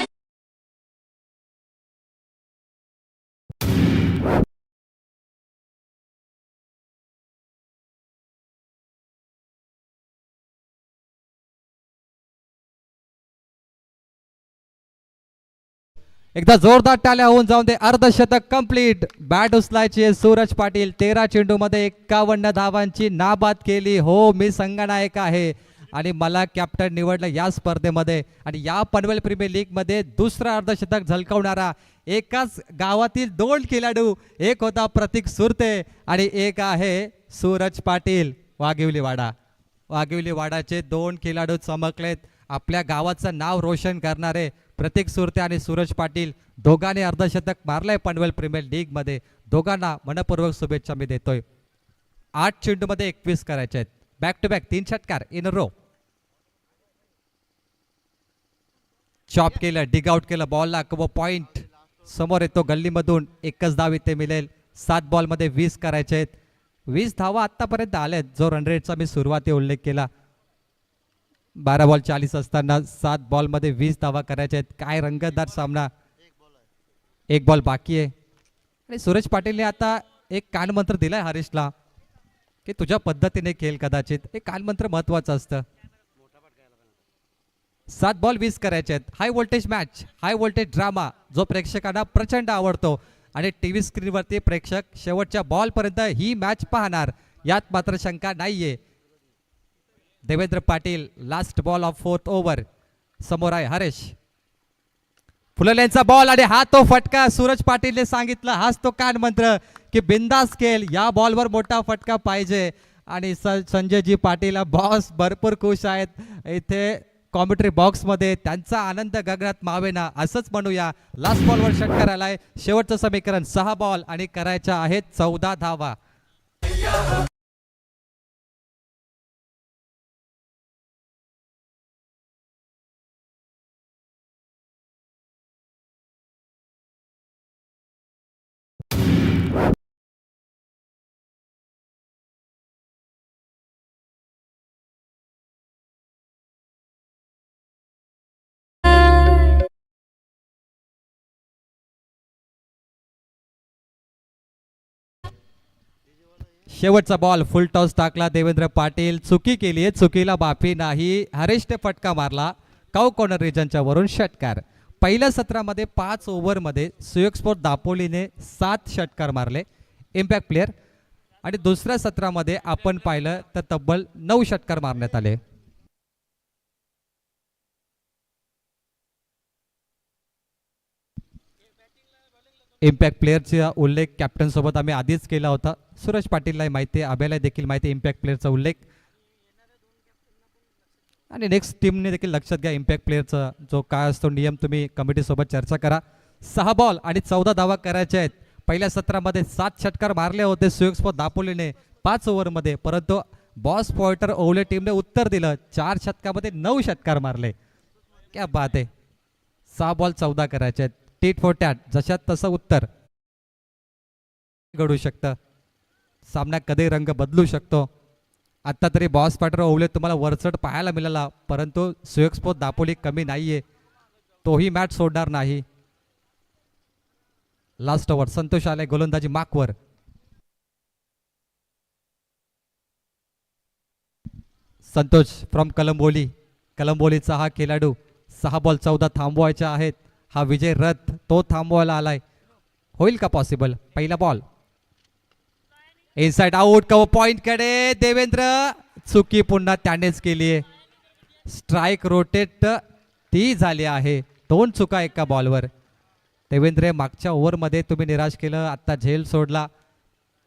एकदा जोरदार टाळ्या होऊन जाऊन दे. अर्धशतक कंप्लीट. बॅट उचलायची सूरज पाटील. 13 चेंडूमध्ये 51 धावांची नाबाद केली. हो, मी संघनायक आहे आणि मला कॅप्टन निवडलं या स्पर्धेमध्ये. आणि या पनवेल प्रीमियर लीगमध्ये दुसरा अर्धशतक झळकावणारा एकाच गावातील 2 खेळाडू. एक होता प्रतीक सुरते आणि एक आहे सूरज पाटील वाघिवलीवाडा. वाघिवली वाडाचे 2 खेळाडू चमकलेत. आपल्या गावाचं नाव रोशन करणारे प्रतीक सुरते आणि सूरज पाटील दोघांनी अर्धशतक मारलंय पनवेल प्रीमियर लीग मध्ये. दोघांना मनपूर्वक शुभेच्छा मी देतोय. 8 चेंडूमध्ये 21 करायचे आहेत. बॅक टू बॅक 3 षटकार इन रो. चॉप केलं, डिग आउट केलं, बॉलला कबो पॉइंट समोर येतो गल्लीमधून. एकच धाव इथे मिळेल. 7 बॉलमध्ये 20 करायचे आहेत. 20 धावा आतापर्यंत आल्यात. जो रन रेटचा मी सुरुवाती उल्लेख केला, 12 बॉल 40 असताना 7 बॉलमध्ये 20 धावा करायच्या आहेत. काय रंगतदार सामना. 1 बॉल बाकी आहे आणि सूरज पाटीलने आता एक कानमंत्र दिलाय हरीशला की तुझ्या पद्धतीने खेळ. कदाचित एक कानमंत्र महत्वाचं असतं. 7 बॉल 20 करायचे आहेत. High voltage match, high voltage drama जो प्रेक्षकांना प्रचंड आवडतो आणि टीव्ही स्क्रीनवरती प्रेक्षक शेवटच्या बॉल पर्यंत ही मॅच पाहणार यात मात्र शंका नाहीये. Devendra Patil last ball of 4th over. समोर आहे हरेश. फुललेंचा बॉल आणि हा तो फटका. सूरज पाटीलने सांगितलं, हाच तो कान मंत्र की बिंदास खेळ, या बॉलवर मोठा फटका पाहिजे. आणि संजयजी पाटील बॉस भरपूर खुश आहेत इथे कॉमेंट्री बॉक्स मध्ये. त्यांचा आनंद गगनात मावेना असंच म्हणूया. लास्ट बॉलवर षटकार आलाय. शेवटचं समीकरण 6 बॉल आणि करायच्या आहेत 14 धावा. शेवटचा बॉल फुल टॉस टाकला देवेंद्र पाटील. चुकी केली आहे, चुकीला माफी नाही. हरेशने फटका मारला काऊ कॉर्नर रिजनच्या वरून षटकार. पहिल्या सत्रामध्ये 5 ओव्हरमध्ये सुयोग स्पोर्ट दापोलीने 7 षटकार मारले इम्पॅक्ट प्लेयर. आणि दुसऱ्या सत्रामध्ये आपण पाहिलं तर तब्बल 9 षटकार मारण्यात आले. इम्पॅक्ट प्लेअरचा उल्लेख कॅप्टन सोबत आम्ही आधीच केला होता. सूरज पाटीलला माहिती आहे, अभ्याला देखील माहिती आहे इम्पॅक्ट प्लेअरचा उल्लेख. आणि नेक्स्ट टीमने देखील लक्षात घ्या इम्पॅक्ट प्लेअरचा जो काय असतो नियम, तुम्ही कमिटी सोबत चर्चा करा. 6 बॉल आणि 14 धावा करायच्या आहेत. पहिल्या सत्रामध्ये 7 षटकार मारले होते सुयोग स्पोर्ट दापोलीने 5 ओव्हरमध्ये, परंतु बॉस पॉइंटर ओवले टीमने उत्तर दिलं. 4 षटकामध्ये 9 षटकार मारले. क्या बात आहे. 6 बॉल 14 करायचे आहेत. टीट फॉर टॅट जशात तसं उत्तर घडू शकतं. सामना कधी रंग बदलू शकतो. आता तरी बॉस पॉइंटर ओवले तुम्हाला वरचढ पाहायला मिळाला, परंतु सुयोग स्पोर्ट दापोली कमी नाहीये, तोही मॅच सोडणार नाही. लास्ट ओव्हर संतोष आले गोलंदाजी माकवर. संतोष फ्रॉम कलंबोली, कलंबोलीचा हा खेळाडू. 6 बॉल 14 थांबवायच्या आहेत. हा विजय रथ तो थांबवायला आलाय. होईल का पॉसिबल. पहिला बॉल इनसाइड आउट कव पॉइंट कडे. देवेंद्र चुकी पुन्हा त्यानेच केली आहे. स्ट्राईक रोटेट ती झाली आहे. 2 चुका एका बॉलवर. देवेंद्र मागच्या ओव्हरमध्ये तुम्ही निराश केलं, आता झेल सोडला.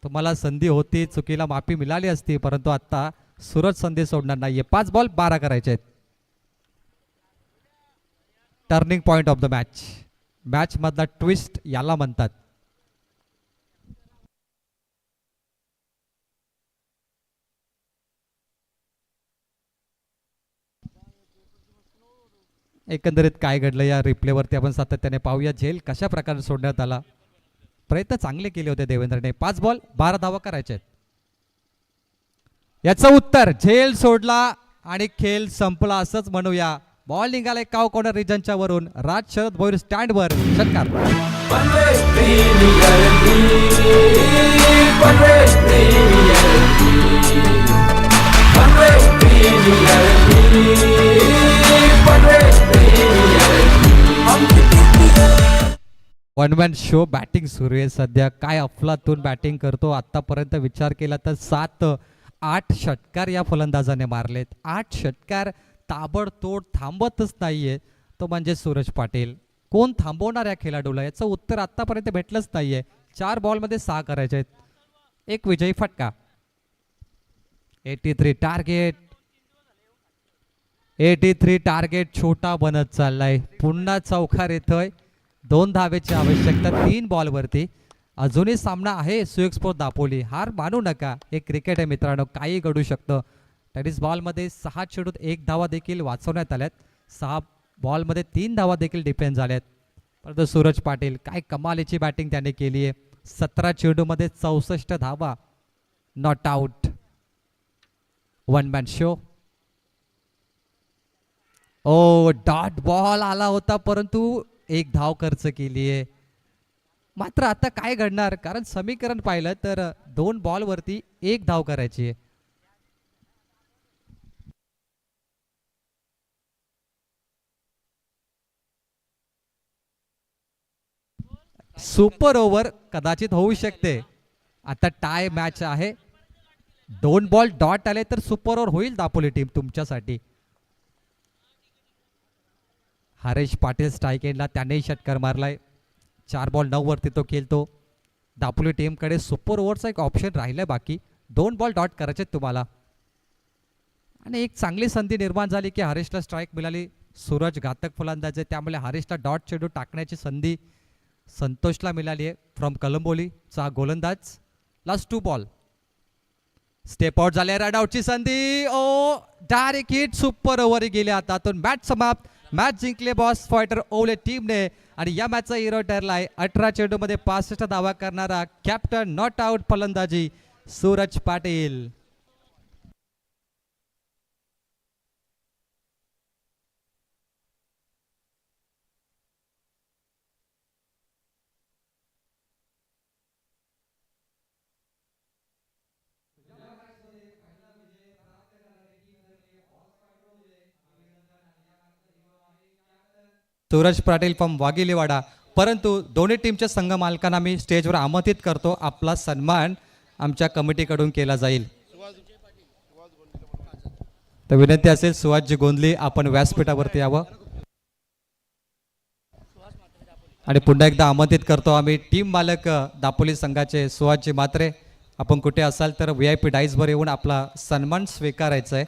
तुम्हाला संधी होती, चुकीला माफी मिळाली असती, परंतु आता सूरज संधी सोडणार नाहीये. 5 बॉल 12 करायचे आहेत. Turning point of the match. Match मधला ट्विस्ट याला म्हणतात. एकंदरीत काय घडलं या रिप्लेवरती आपण सातत्याने पाहूया. झेल कशा प्रकारे सोडण्यात आला. प्रयत्न चांगले केले होते देवेंद्रने. 5 बॉल 12 धावा करायचे. याचं उत्तर झेल सोडला आणि खेळ संपला असंच म्हणूया. बॉल निघालाय काव कॉर्नर रिजनच्या वरून. राज शरद भोईर स्टँडवर षटकार. वन मॅन शो बॅटिंग सुरू आहे सध्या. काय अफलातून बॅटिंग करतो. आतापर्यंत विचार केला तर 7-8 षटकार या फलंदाजाने मारलेत. 8 षटकार ताबडतोड थांबतच नाहीये तो म्हणजे सूरज पाटील. कोण थांबवणार या खेळाडूला याचं उत्तर आतापर्यंत भेटलंच नाहीये. 4 बॉलमध्ये 6 करायचे आहेत. एक विजयी फटका. 83 टार्गेट. 83 टार्गेट छोटा बनत चाललाय. पुन्हा चौकार येतोय. 2 धावेची आवश्यकता 3 बॉलवरती. अजूनही सामना आहे सुएक्सपोर्ट दापोली. हार मानू नका, हे क्रिकेट आहे मित्रांनो, काही घडू शकतं. टेनिस बॉलमध्ये 6 चेंडूत 1 धावा देखील वाचवण्यात आल्यात. 6 बॉलमध्ये 3 धावा देखील डिफेन्स झाल्यात. परंतु सूरज पाटील काय कमालीची बॅटिंग त्याने केली आहे. 17 चेंडूमध्ये 64 धावा. Not out. One man show. Oh dot ball आला होता परंतु 1 धाव खर्च केली आहे. मात्र आता काय घडणार, कारण समीकरण पाहिलं तर 2 बॉलवरती 1 धाव करायची आहे. सुपर ओव्हर कदाचित होऊ शकते. आता टाय मॅच आहे. 2 बॉल डॉट आले तर सुपर ओव्हर होईल दापोली टीम तुमच्यासाठी. हरेश पाटील स्ट्राईक एंडला, त्यानेही षटकार मारलाय. 4 बॉल 9 वरती तो खेळतो. दापोली टीमकडे सुपर ओव्हरचा एक ऑप्शन राहिलाय बाकी. 2 बॉल डॉट करायचे तुम्हाला. आणि एक चांगली संधी निर्माण झाली की हरेशला स्ट्राईक मिळाली. सूरज घातक फलंदाज आहे, त्यामुळे हरेशला डॉट चेंडू टाकण्याची संधी संतोषला मिळाली आहे. फ्रॉम कलंबोलीचा गोलंदाज. Last 2 ball. स्टेप आउट झाले. रन आउटची संधी. ओ डायरेक्ट हिट. सुपर ओव्हर गेले हातातून. मॅच समाप्त. मॅच जिंकले बॉस फायटर ओवले टीमने. आणि या मॅचचा हिरो ठरलाय 18 चेंडूमध्ये 65 धावा करणारा कॅप्टन नॉट आउट फलंदाजी सूरज पाटील. सूरज पाटील फ्रॉम वाघिलीवाडा. परंतु दोन्ही टीमच्या संघ मालकांना मी स्टेजवर आमंत्रित करतो. आपला सन्मान आमच्या कमिटीकडून केला जाईल. तर विनंती असेल सुहासजी गोंधली आपण व्यासपीठावरती यावं. आणि पुन्हा एकदा आमंत्रित करतो आम्ही टीम मालक दापोली संघाचे सुहासजी म्हात्रे. आपण कुठे असाल तर VIP डाईसवर येऊन आपला सन्मान स्वीकारायचा आहे.